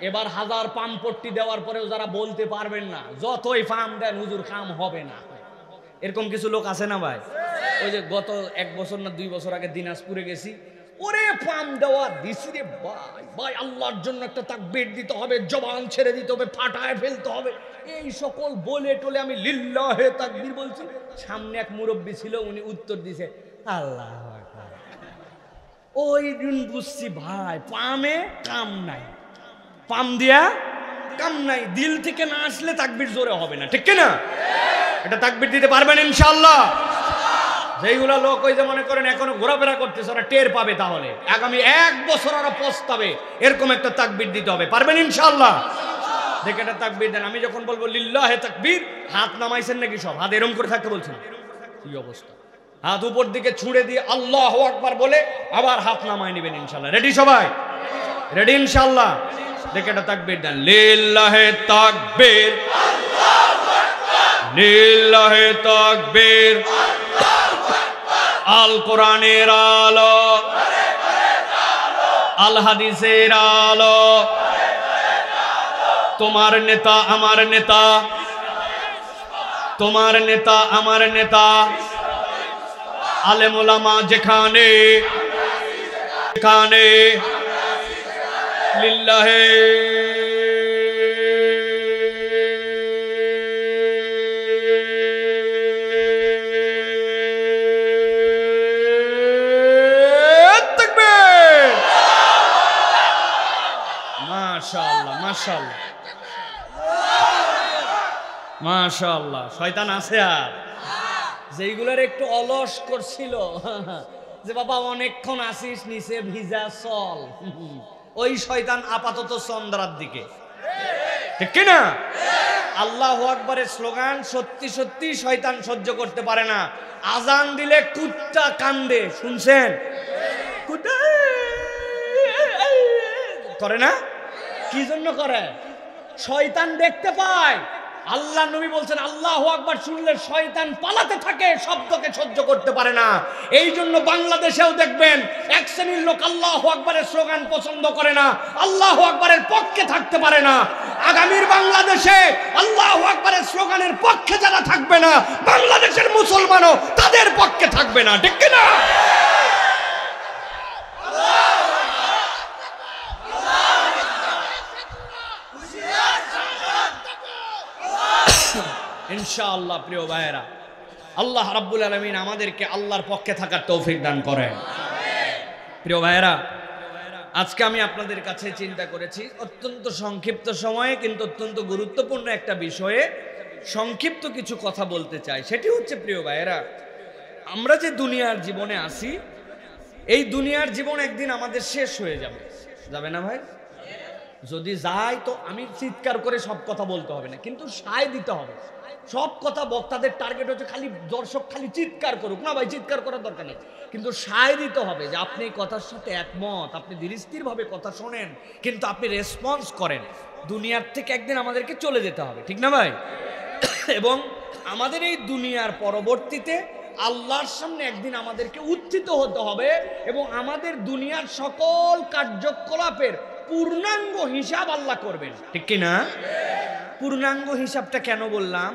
এবার হাজার পাম পট্টি দেওয়ার পরেও যারা বলতে পারবেন না, যতই ফাম দেন হুজুর কাম হবে না, এরকম কিছু লোক আছে না ভাই? ওই যে গত 1 বছর না 2 বছর আগে দিনাজপুরে গেছি, ওরে পাম দেওয়া দিছি রে ভাই। ভাই আল্লাহর জন্য একটা তাকবীর দিতে হবে, জবান ছেড়ে দিতে হবে, ফাটায় ফেলতে হবে, এই সকল বলে টলে আমি লিল্লাহে তাকবীর বলছি। সামনে এক মুরব্বী ছিল, উনি উত্তর দিছে আল্লাহু আকবার। ওই দিন বুঝছি ভাই পামে কাম নাই, পাম দিয়া কাম নাই। দিল থেকে না আসলে তাকবীর জোরে হবে না, ঠিক না? এটা তাকবীর দিতে পারবেন ইনশাআল্লাহ? যেইগুলা লোক ওই যে মনে করেন এখনো ঘোরাফেরা করতেছে, ওরা টের পাবে, তাহলে আগামী 1 বছর ওরা পস্তাবে। এরকম একটা তাকবীর দিতে হবে। পারবেন ইনশাআল্লাহ? দেখে এটা তাকবীর দেন। আমি যখন বলবো লিল্লাহে তাকবীর, হাত নামাইছেন নাকি? সব হাত এরকম করে থাকতে বলছেন? কি অবস্থা? হাত উপর দিকে ছুঁড়ে দিয়ে আল্লাহু আকবার বলে আবার হাত নামায় নেবেন ইনশাআল্লাহ। রেডি সবাই? রেডি ইনশাআল্লাহ? দেখে এটা তাকবীর দেন। লিল্লাহে তাকবীর, লিল্লাহে তাকবীর। আল কোরআনের আলো, আল হাদিসের আলো, তোমার নেতা আমার নেতা, তোমার নেতা আমার নেতা, আলেম ওলামা যেখানে যেখানে, লিল্লাহে মাশাআল্লাহ মাশাআল্লাহ মাশাআল্লাহ। শয়তান আছে আর যেইগুলোর একটু অলস করছিল যে বাবা অনেকক্ষণ আসিস নিচে ভিজা চল, ওই শয়তান আপাতত চন্দ্রার দিকে, ঠিক কি না? আল্লাহু আকবারের স্লোগান সত্যি সত্যি শয়তান সহ্য করতে পারে না। আজান দিলে কুত্তা কান্দে, শুনছেন? কুত্তা করে না? কি জন্য করে? শয়তান দেখতে পায়। আল্লাহ নবী বলছেন আল্লাহু আকবার শুনলে শয়তান পালাতে থাকে, শব্দকে সহ্য করতে পারে না। এই জন্য বাংলাদেশেও দেখবেন এক শ্রেণীর লোক আল্লাহু আকবারের স্লোগান পছন্দ করে না, আল্লাহু আকবারের পক্ষে থাকতে পারে না। আগামীর বাংলাদেশে আল্লাহু আকবারের স্লোগানের পক্ষে যারা থাকবে না, বাংলাদেশের মুসলমানও তাদের পক্ষে থাকবে না, ঠিক কি না? ইনশাআল্লাহ প্রিয় ভাইয়েরা, আল্লাহ রাব্বুল আলামিন আমাদেরকে আল্লাহর পক্ষে থাকার তৌফিক দান করেন। প্রিয় ভাইয়েরা, আজকে আমি আপনাদের কাছে চিন্তা করেছি অত্যন্ত সংক্ষিপ্ত সময়ে কিন্তু অত্যন্ত গুরুত্বপূর্ণ একটা বিষয়ে সংক্ষিপ্ত কিছু কথা বলতে চাই। সেটি হচ্ছে প্রিয় ভাইয়েরা, আমরা যে দুনিয়ার জীবনে আছি, এই দুনিয়ার জীবন একদিন আমাদের শেষ হয়ে যাবে, যাবে না ভাই? যদি যাই তো আমি চিৎকার করে সব কথা বলতে হবে না, কিন্তু সায় দিতে হবে। সব কথা বক্তাদের টার্গেট হচ্ছে খালি দর্শক খালি চিৎকার করুক, না ভাই, চিৎকার করার দরকার নেই, কিন্তু সায় দিতে হবে যে আপনি এই কথার সাথে একমত, আপনি ধীরস্থির ভাবে কথা শোনেন, কিন্তু আপনি রেসপন্স করেন। দুনিয়ার থেকে একদিন আমাদেরকে চলে যেতে হবে, ঠিক না ভাই? এবং আমাদের এই দুনিয়ার পরবর্তীতে আল্লাহর সামনে একদিন আমাদেরকে উত্থিত হতে হবে এবং আমাদের দুনিয়ার সকল কার্যকলাপের পূর্ণাঙ্গ হিসাব আল্লাহ করবেন, ঠিক কি না? পূর্ণাঙ্গ হিসাবটা কেন বললাম?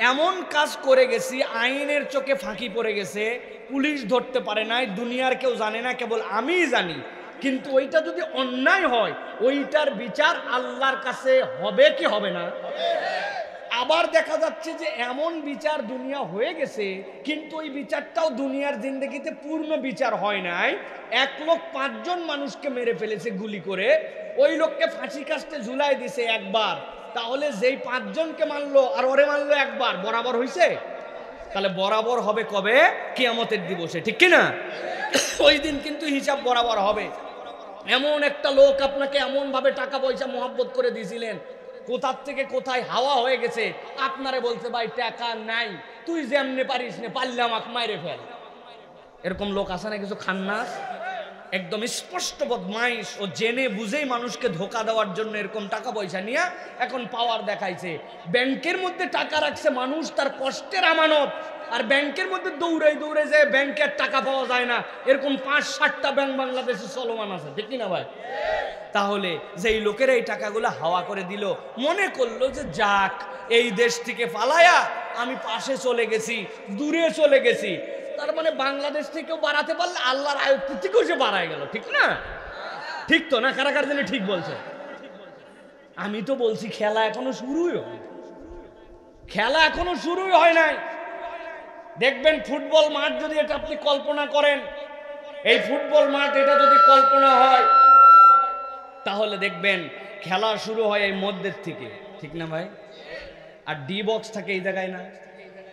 এমন কাজ করে গেছি, আইনের চোখে ফাঁকি পড়ে গেছে, পুলিশ ধরতে পারে নাই, দুনিয়ার কেউ জানে না, কেবল আমিই জানি। কিন্তু ওইটা যদি অন্যায় হয়, ওইটার বিচার আল্লাহর কাছে হবে কি হবে না? আবার দেখা যাচ্ছে যে এমন বিচার দুনিয়া হয়ে গেছে, কিন্তু ওই বিচারটাও দুনিয়ার জিন্দেগিতে পূর্ণ বিচার হয় নাই। 1 লোক 5 জন মানুষকে মেরে ফেলেছে গুলি করে, ওই লোককে ফাঁসি কাস্টে ঝুলাই দিছে একবার, তাহলে যেই 5 জনকে মারলো আর ওরে মারলো একবার, বরাবর হইছে? তাহলে বরাবর হবে কবে? কিয়ামতের দিবসে, ঠিক কিনা? ওই দিন কিন্তু হিসাব বরাবর হবে। এমন একটা লোক আপনাকে এমন ভাবে টাকা পয়সা মহব্বত করে দিয়েছিলেন, কোথার থেকে কোথায় হাওয়া হয়ে গেছে, আপনারে বলছে ভাই টাকা নাই, তুই যেমনে পারিস নে, পারলে আমাকে মাইরে ফেল। এরকম লোক আছে না কিছু খান্নাস, একদম স্পষ্ট বদমাইশ, ও জেনে বুঝেই মানুষকে ধোকা দেওয়ার জন্য এরকম টাকা পয়সা নিয়ে এখন পাওয়ার দেখাইছে। ব্যাংকের মধ্যে টাকা রাখছে মানুষ, তার কষ্টের আমানত, আর ব্যাংকের মধ্যে দৌড়ে দৌড়ে যে ব্যাংকের টাকা পাওয়া যায় না, এরকম 5-7টা ব্যাংক বাংলাদেশে চলমান আছে, ঠিক না ভাই? তাহলে যেই লোকেরা এই টাকাগুলো হাওয়া করে দিল, মনে করলো যে যাক এই দেশ থেকে পালায়া আমি পাশে চলে গেছি, দূরে চলে গেছি, তার মানে বাংলাদেশ থেকেও বাড়াতে পারলে আল্লাহর আয়ত্ত থেকেও সে বাড়ায় গেল, ঠিক না? ঠিক তো না? কারা কার জন্য ঠিক বলছে? আমি তো বলছি খেলা এখনো শুরুই হয়, খেলা এখনো শুরুই হয় নাই। দেখবেন ফুটবল মাঠ যদি এটা আপনি কল্পনা করেন, এই ফুটবল মাঠ এটা যদি কল্পনা হয়, তাহলে দেখবেন খেলা শুরু হয় এই মধ্যের থেকে, ঠিক না ভাই? আর ডি বক্স থাকে এই জায়গায় না,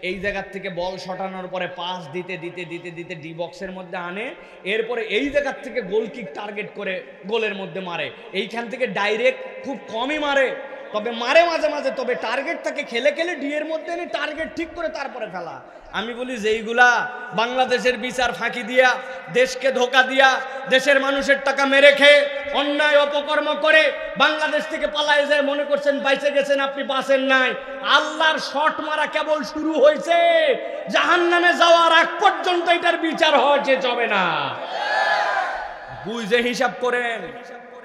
এই জায়গার থেকে বল শটানোর পরে পাস দিতে দিতে দিতে দিতে ডি বক্সের মধ্যে আনে, এরপরে এই জায়গার থেকে গোল কিক টার্গেট করে গোলের মধ্যে মারে। এইখান থেকে ডাইরেক্ট খুব কমই মারে, তবে মারে মাঝে মাঝে, তবে টার্গেট থাকে খেলে খেলে ডি এর মধ্যে এনে টার্গেট ঠিক করে তারপরে ফেলা। আমি বলি যেইগুলা বাংলাদেশের বিচার ফাঁকি দিয়া, দেশকে ধোকা দিয়া, দেশের মানুষের টাকা মেরে খেয়ে অন্যায় অপকর্ম করে বাংলাদেশ থেকে পালায় যায়, মনে করছেন বাইচে গেছেন, আপনি বাঁচেন নাই। আল্লাহর শট মারা কেবল শুরু হয়েছে, জাহান্নামে যাওয়ার আগ পর্যন্ত এটার বিচার হওয়া যে যাবে না। বুঝে হিসাব করেন,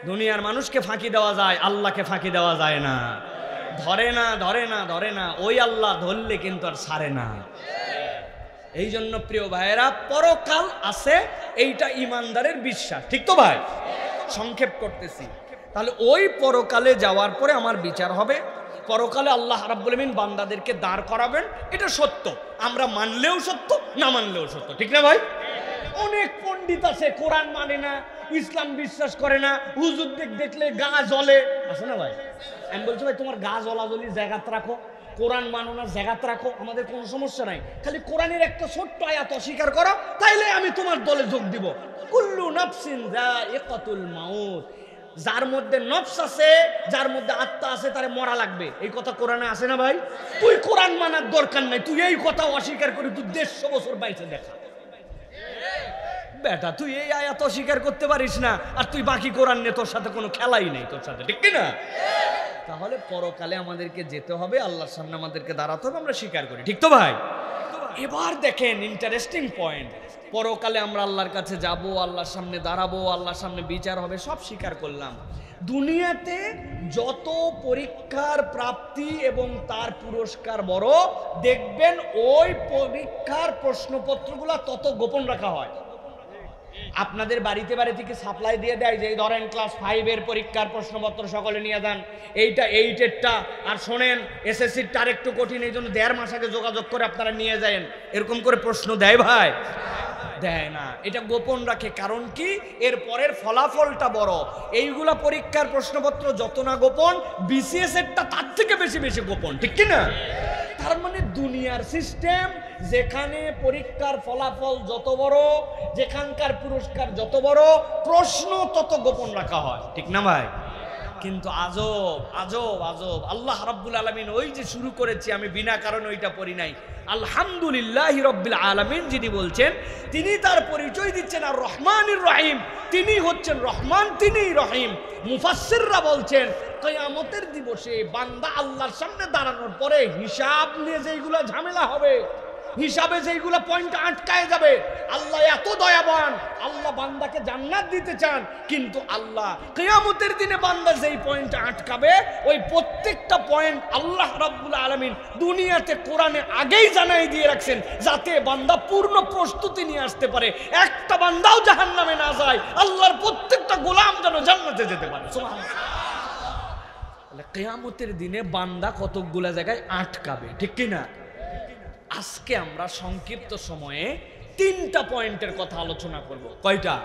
দুনিয়ার মানুষকে ফাঁকি দেওয়া যায়, আল্লাহকে ফাঁকি দেওয়া যায় না। ধরে না ধরে না ধরে না, ওই আল্লাহ ধরলে কিন্তু আর ছাড়ে না। এই জন্য প্রিয় ভাইয়েরা, পরকাল আছে, এইটা ইমানদারের বিশ্বাস, ঠিক তো ভাই? সংক্ষেপ করতেছি। তাহলে ওই পরকালে যাওয়ার পরে আমার বিচার হবে, পরকালে আল্লাহ রাব্বুল আমিন বান্দাদেরকে দাঁড় করাবেন, এটা সত্য, আমরা মানলেও সত্য, না মানলেও সত্য, ঠিক না ভাই? অনেক পণ্ডিত আছে কোরআন মানে না, ইসলাম বিশ্বাস করে না, হুজুর দেখলে গা জ্বলে, আছে না ভাই? আমি বলছি ভাই তোমার গা জ্বলাজ্বলি জায়গাত রাখো, কোরআন মানো না জায়গাত রাখো, আমাদের কোনো সমস্যা নাই, খালি কোরআনের একটা ছোট্ট আয়াত অস্বীকার করো, তাইলে আমি তোমার দলে যোগ দিব। কুল্লু নাফসিন যায়িকাতুল মাউত, যার মধ্যে নফস আছে, যার মধ্যে আত্মা আছে, তারে মরা লাগবে, এই কথা কোরআনে আছে না ভাই? তুই কোরআন মানার দরকার নাই, তুই এই কথা অস্বীকার করি, তুই 150 বছর বাইচে দেখা বেটা, তুই এই আয়াত অস্বীকার করতে পারিস না, আর তুই বাকি কোরআন নিয়ে তোর সাথে কোনো খেলাই নেই তোর সাথে, ঠিক না? তাহলে পরকালে আমাদেরকে যেতে হবে, আল্লাহর সামনে আমাদেরকে দাঁড়াতে হবে, আমরা স্বীকার করি, ঠিক তো ভাই? এবার দেখেন ইন্টারেস্টিং পয়েন্ট, পরকালে আমরা আল্লাহর কাছে যাব, আল্লাহর সামনে দাঁড়াবো, আল্লাহর সামনে বিচার হবে, সব স্বীকার করলাম। দুনিয়াতে যত পরীক্ষার প্রাপ্তি এবং তার পুরস্কার বড়, দেখবেন ওই পরীক্ষার প্রশ্নপত্রগুলো তত গোপন রাখা হয়। আপনাদের বাড়িতে বাড়ি থেকে সাপ্লাই দিয়ে দেয় যে ধরেন ক্লাস 5 এর পরীক্ষার প্রশ্নপত্র সকলে নিয়ে যান, এইটা 8 এরটা, আর শোনেন এসএসসির টার একটু কঠিন, এই জন্য 1.5 মাস আগে যোগাযোগ করে আপনারা নিয়ে যান, এরকম করে প্রশ্ন দেয় ভাই? দেয় না, এটা গোপন রাখে। কারণ কি? এর পরের ফলাফলটা বড়। এইগুলা পরীক্ষার প্রশ্নপত্র যত না গোপন, বিসিএস এরটা তার থেকে বেশি বেশি গোপন, ঠিক কি না? তার মানে দুনিয়ার সিস্টেম, যেখানে পরীক্ষার ফলাফল যত বড়, যেখানকার পুরস্কার যত বড়, প্রশ্ন তত গোপন রাখা হয়, ঠিক না ভাই? কিন্তু আজব আজব আজব, আল্লাহ রাব্বুল আলামিন ওই যে শুরু করেছি আমি বিনা কারণে ওইটা পড়ি নাই, আলহামদুলিল্লাহি রাব্বিল আলামিন যিনি বলছেন, তিনি তার পরিচয় দিচ্ছেন আর রহমানির রহিম, তিনি হচ্ছেন রহমান, তিনিই রহিম। মুফাসসিররা বলছেন কিয়ামতের দিবসে বান্দা আল্লাহর সামনে দাঁড়ানোর পরে হিসাব নিয়ে যেইগুলো ঝামেলা হবে, হিসাবে যেইগুলো পয়েন্ট আটকায় যাবে। আল্লাহ এত দয়াবান, আল্লাহ বান্দাকে জান্নাত দিতে চান, কিন্তু আল্লাহ কিয়ামতের দিনে বান্দা যেই পয়েন্ট আটকাবে ওই প্রত্যেকটা পয়েন্ট আল্লাহ রাব্বুল আলামিন দুনিয়াতে কোরআনে আগেই জানাই দিয়ে রাখছেন, যাতে বান্দা পূর্ণ প্রস্তুতি নিয়ে আসতে পারে, একটা বান্দাও জাহান্নামে না যায়, আল্লাহর প্রত্যেকটা গোলাম যেন জান্নাতে যেতে পারে। সুবহানাল্লাহ। কিয়ামতের দিনে বান্দা কতগুলা জায়গায় আটকাবে, ঠিক কি না? আজকে আমরা সংক্ষিপ্ত সময়ে 3টা পয়েন্টের কথা আলোচনা করব। কয়টা?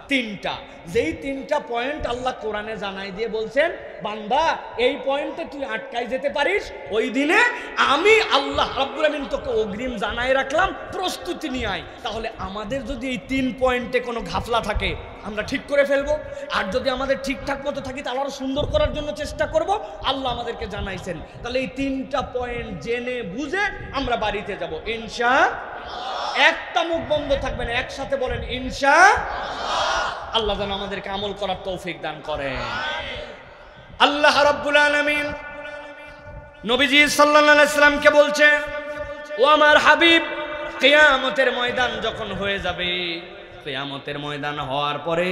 3টা। যেই 3টা পয়েন্ট আল্লাহ কোরআনে জানাই দিয়ে বলছেন, বান্দা এই পয়েন্টে তুই আটকাই যেতে পারিস, ওই দিনে আমি আল্লাহ রাব্বুল আমিন তোকে অগ্রিম জানাই রাখলাম, প্রস্তুতি নিয়ে আয়। তাহলে আমাদের যদি এই 3 পয়েন্টে কোনো ঘাপলা থাকে আমরা ঠিক করে ফেলবো, আর যদি আমাদের ঠিকঠাক মতো থাকি তাহলে আরো সুন্দর করার জন্য চেষ্টা করব। আল্লাহ আমাদেরকে জানাইছেন, তাহলে এই 3টা পয়েন্ট জেনে বুঝে আমরা বাড়িতে যাব ইনশাআল্লাহ। একটা মুখ বন্ধ থাকবে না, একসাথে বলেন ইনশাআল্লাহ। আল্লাহ যেন আমাদেরকে আমল করার তৌফিক দান করেন। আল্লাহ রাব্বুল আলামিন নবীজি সাল্লাল্লাহু আলাইহি সাল্লামকে বলছে, ও আমার হাবিব, কিয়ামতের ময়দান যখন হয়ে যাবে, কিয়ামতের ময়দান হওয়ার পরে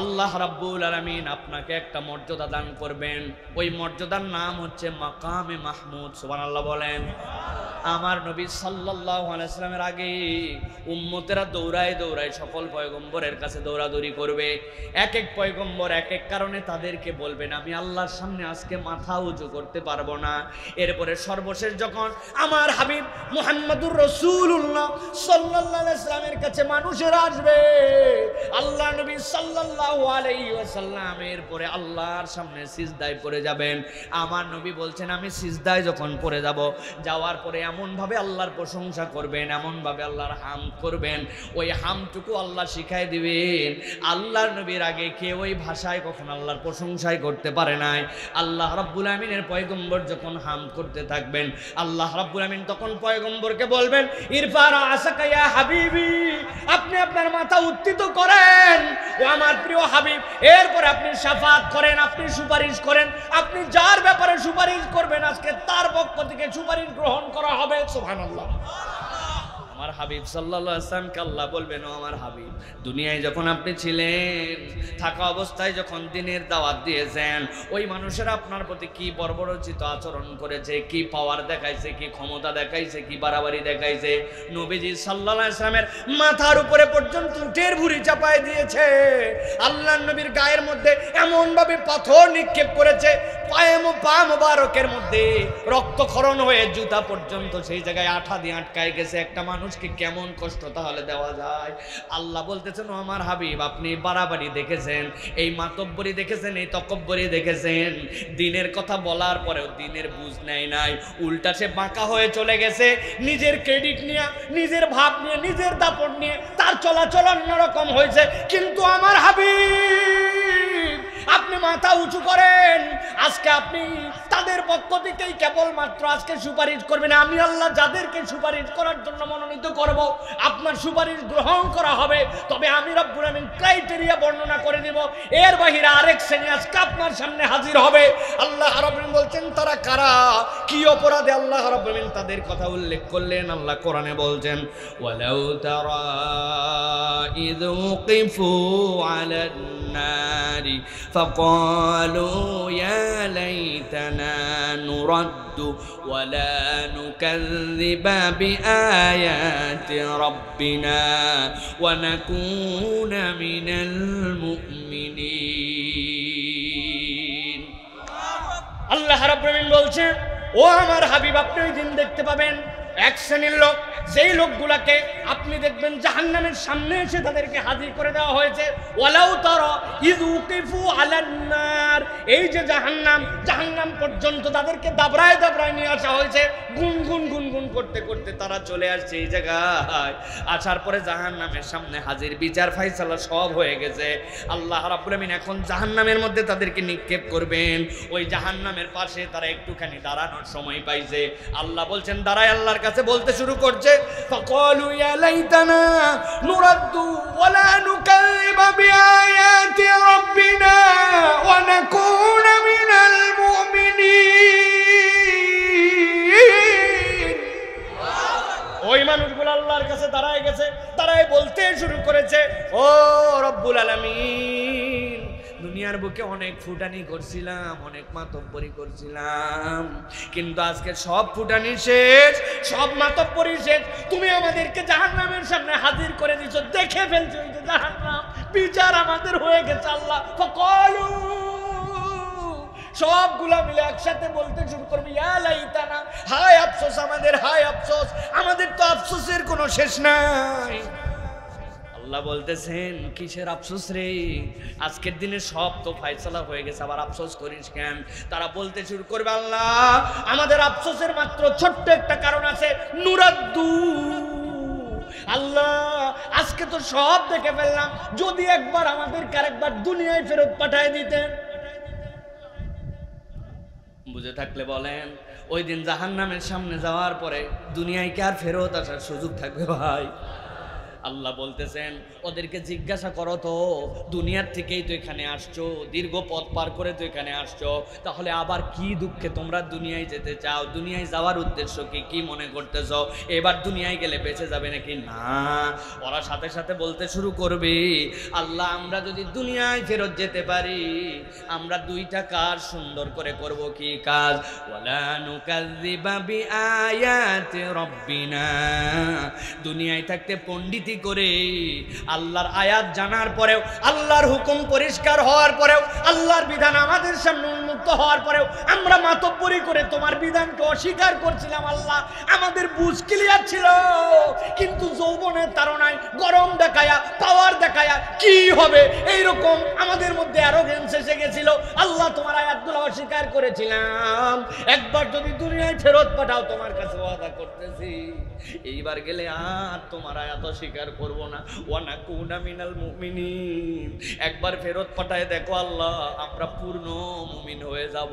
আল্লাহ রাব্বুল আলামিন আপনাকে একটা মর্যাদা দান করবেন। ওই মর্যাদার নাম হচ্ছে মাকামে মাহমুদ। সুবহানাল্লাহ বলেন। আমার নবী সাল্লাল্লাহু আলাইহি সাল্লামের আগে উম্মতেরা দৌড়ায় দৌড়ায় সকল পয়গম্বরের কাছে দৌড়াদৌড়ি করবে। এক এক পয়গম্বর এক এক কারণে তাদেরকে বলবেন, আমি আল্লাহর সামনে আজকে মাথা উঁচু করতে পারবো না। এরপরে সর্বশেষ যখন আমার হাবিব মুহাম্মদুর রাসূলুল্লাহ সাল্লাল্লাহু আলাইহি সাল্লামের কাছে মানুষেরা আসবে, আল্লাহ নবী সাল্লাল্লাহু আলাইহি ওয়াসাল্লাম এরপরে আল্লাহর সামনে সিজদায় পড়ে যাবেন। আমার নবী বলছেন, আমি সিজদায় যখন পড়ে যাব, যাওয়ার পরে এমন ভাবে আল্লাহর প্রশংসা করবেন, এমন ভাবে আল্লাহর হামদ করবেন, ওই হামটুকু আল্লাহ শিখাই দিবেন। আল্লাহর নবীর আগে কেউ ওই ভাষায় কখন আল্লাহর প্রশংসাই করতে পারে নাই। আল্লাহ রাব্বুল আমিনের পয়গম্বর যখন হামদ করতে থাকবেন, আল্লাহ রাব্বুল আমিন তখন পয়গম্বরকে বলবেন, ইরফা রাসাকা ইয়া হাবিবি, আপনি আপনার মাথা উত্থিত করেন ও আমার প্রিয় হাবিব। এরপর আপনি শাফাত করেন, আপনি সুপারিশ করেন, আপনি যার ব্যাপারে সুপারিশ করবেন আজকে তার পক্ষ থেকে সুপারিশ গ্রহণ করা হবে। সুবহানাল্লাহ। আমার হাবিব সাল্লাল্লাহু আলাইহি ওয়াসাল্লামকে আল্লাহ বলবেন, ও আমার হাবিব, দুনিয়ায় যখন আপনি ছিলেন, থাকা অবস্থায় যখন দ্বীনের দাওয়াত দিয়েছেন, ওই মানুষেরা আপনার প্রতি কি বর্বরোচিত আচরণ করেছে, কি পাওয়ার দেখাইছে, কি ক্ষমতা দেখাইছে, কি বাড়াবাড়ি দেখাইছে। নবীজি সাল্লাল্লাহু আলাইহি ওয়াসাল্লামের মাথার উপরে পর্যন্ত উটের ভুঁড়ি চাপায় দিয়েছে। আল্লাহর নবীর গায়ের মধ্যে এমন ভাবে পাথর নিক্ষেপ করেছে, পা মোবারকের মধ্যে রক্তক্ষরণ হয়ে জুতা পর্যন্ত সেই জায়গায় আঠা দিয়ে আটকায় গেছে। একটা মানুষকে কেমন কষ্ট তাহলে দেওয়া যায়? আল্লাহ বলতেছেন, ও আমার হাবিব, আপনি বাড়াবাড়ি দেখেছেন, এই মাতব্বরি দেখেছেন, এই তকব্বরি দেখেছেন। দিনের কথা বলার পরেও দিনের বুঝ নেয় নাই, উল্টা সে বাঁকা হয়ে চলে গেছে। নিজের ক্রেডিট নিয়ে, নিজের ভাব নিয়ে, নিজের দাপট নিয়ে তার চলাচল অন্যরকম হয়েছে। কিন্তু আমার হাবিব, আপনি মাথা উঁচু করেন। আজকে আপনি তাদের পক্ষ থেকেই কেবলমাত্র আজকে সুপারিশ করবেন। আমি আল্লাহ যাদেরকে সুপারিশ করার জন্য মনোনীত করব, আপনার সুপারিশ গ্রহণ করা হবে। তবে আমি রব্বুল আমিন ক্রাইটেরিয়া বর্ণনা করে দেব, এর বাহিরে আরেক শ্রেণী আজকে আপনার সামনে হাজির হবে। আল্লাহ রাব্বুল আমিন বলছেন, তারা কারা, কি অপরাধে আল্লাহ রাব্বুল আমিন তাদের কথা উল্লেখ করলেন। আল্লাহ কোরআনে বলছেন, ওয়ালাউ তারা ইয উকিফু আলান নারি فقالوا يا ليتنا نرد ولا نكذب بآيات ربنا ونكون من المؤمنين। আল্লাহ রাব্বুল আমিন বলছেন, ও আমার হাবিব, আপনি ওই দিন দেখতে পাবেন এক শ্রেণীর লোক, যেই লোকগুলাকে আপনি দেখবেন জাহান্নামের সামনে এসে তাদেরকে হাজির করে দেওয়া হয়েছে। ওয়ালাউ তারা ইয উকিফু আলান নার, এই যে জাহান্নাম, জাহান্নাম পর্যন্ত তাদেরকে দাবড়ায় দাবড়ায় নিয়ে আসা হয়েছে। গুনগুন গুনগুন করতে করতে তারা চলে আসছে এই জায়গায়। আসার পরে জাহান্নামের সামনে হাজির, বিচার ফাইসালা সব হয়ে গেছে। আল্লাহ রাব্বুল আমিন এখন জাহান্নামের মধ্যে তাদেরকে নিক্ষেপ করবেন। ওই জাহান্নামের পাশে তারা একটুখানি দাঁড়ানোর সময় পাইছে। আল্লাহ বলছেন, দাঁড়ায় আল্লাহর কাছে বলতে শুরু করছে, فقالوا يا ليتنا نرد ولا نكذب بآيات ربنا ونكون من المؤمنين। ওই দুনিয়ার বুকে অনেক ফুটানি করছিলাম, অনেক মাতব্বরি করছিলাম, কিন্তু আজকে সব ফুটানি শেষ, সব মাতব্বরি শেষ। তুমি আমাদেরকে জাহান্নামের সামনে হাজির করে দিছো, দেখে ফেলছো ওই যে জাহান্নাম, বিচার আমাদের হয়ে গেছে। আল্লাহ ফাকালু, সবগুলা মিলে একসাথে বলতে শুরু করবে ইয়া লাইতানা, হায় আফসোস আমাদের, হায় আফসোস আমাদের, তো আফসোসের কোনো শেষ নাই। আল্লাহ বলতেছেন কিসের আফসোস রে, আজকের দিনে সব তো ফায়সালা হয়ে গেছে, আবার আফসোস করিস কেন? তারা বলতে শুরু করবে আল্লাহ আমাদের আফসোসের মাত্র ছোট্ট একটা কারণ আছে, নুরাদ্দু, আল্লাহ আজকে তো সব দেখে ফেললাম, যদি একবার আমাদেরকে আরেকবার দুনিয়ায় ফেরত পাঠায় দিতেন। বুঝে থাকলে বলেন, ওই দিন জাহান্নামের সামনে যাওয়ার পরে দুনিয়ায় কি আর ফেরত আসার সুযোগ থাকবে ভাই? আল্লাহ বলতেছেন ওদেরকে জিজ্ঞাসা করো তো, দুনিয়ার থেকেই তো এখানে আসছো, দীর্ঘ পথ পার করে তো এখানে আসছো, তাহলে আবার কি দুঃখে তোমরা দুনিয়ায় যেতে চাও? দুনিয়ায় যাওয়ার উদ্দেশ্য কি, কি মনে করতেছ এবার দুনিয়ায় গেলে বেঁচে যাবে নাকি? না, ওরা সাথে সাথে বলতে শুরু করবে আল্লাহ আমরা যদি দুনিয়ায় ফেরত যেতে পারি, আমরা দুইটা কাজ সুন্দর করে করব। কি কাজ? ওয়ালা নুকাযযিবা বিআয়াতি রাব্বিনা, দুনিয়ায় থাকতে পণ্ডিত করে আল্লাহর আয়াত জানার পরেও, আল্লাহর হুকুম পরিষ্কার হওয়ার পরেও, আল্লাহর বিধান আমাদের সামনে উন্মুক্ত হওয়ার পরেও আমরা মাতব্বরি করে তোমার বিধানকে অস্বীকার করছিলাম। আল্লাহ আমাদের বুঝ ক্লিয়ার ছিল, কিন্তু যৌবনের তাড়নায় গরম দেখায়া, পাওয়ার দেখায়া কি হবে এইরকম আমাদের মধ্যে অ্যারোগেন্স এসে গেছিল। আল্লাহ তোমার আয়াতগুলো অস্বীকার করেছিলাম, একবার যদি দুনিয়ায় ফেরত পাঠাও তোমার কাছে ওয়াদা করতেছি এইবার গেলে আর তোমার আয়াত অস্বীকার করবো না। ওয়ানাকুনা মিনাল মুমিনিন, একবার ফেরত পাঠায় দেখো আল্লাহ আমরা পূর্ণ মুমিন হয়ে যাব।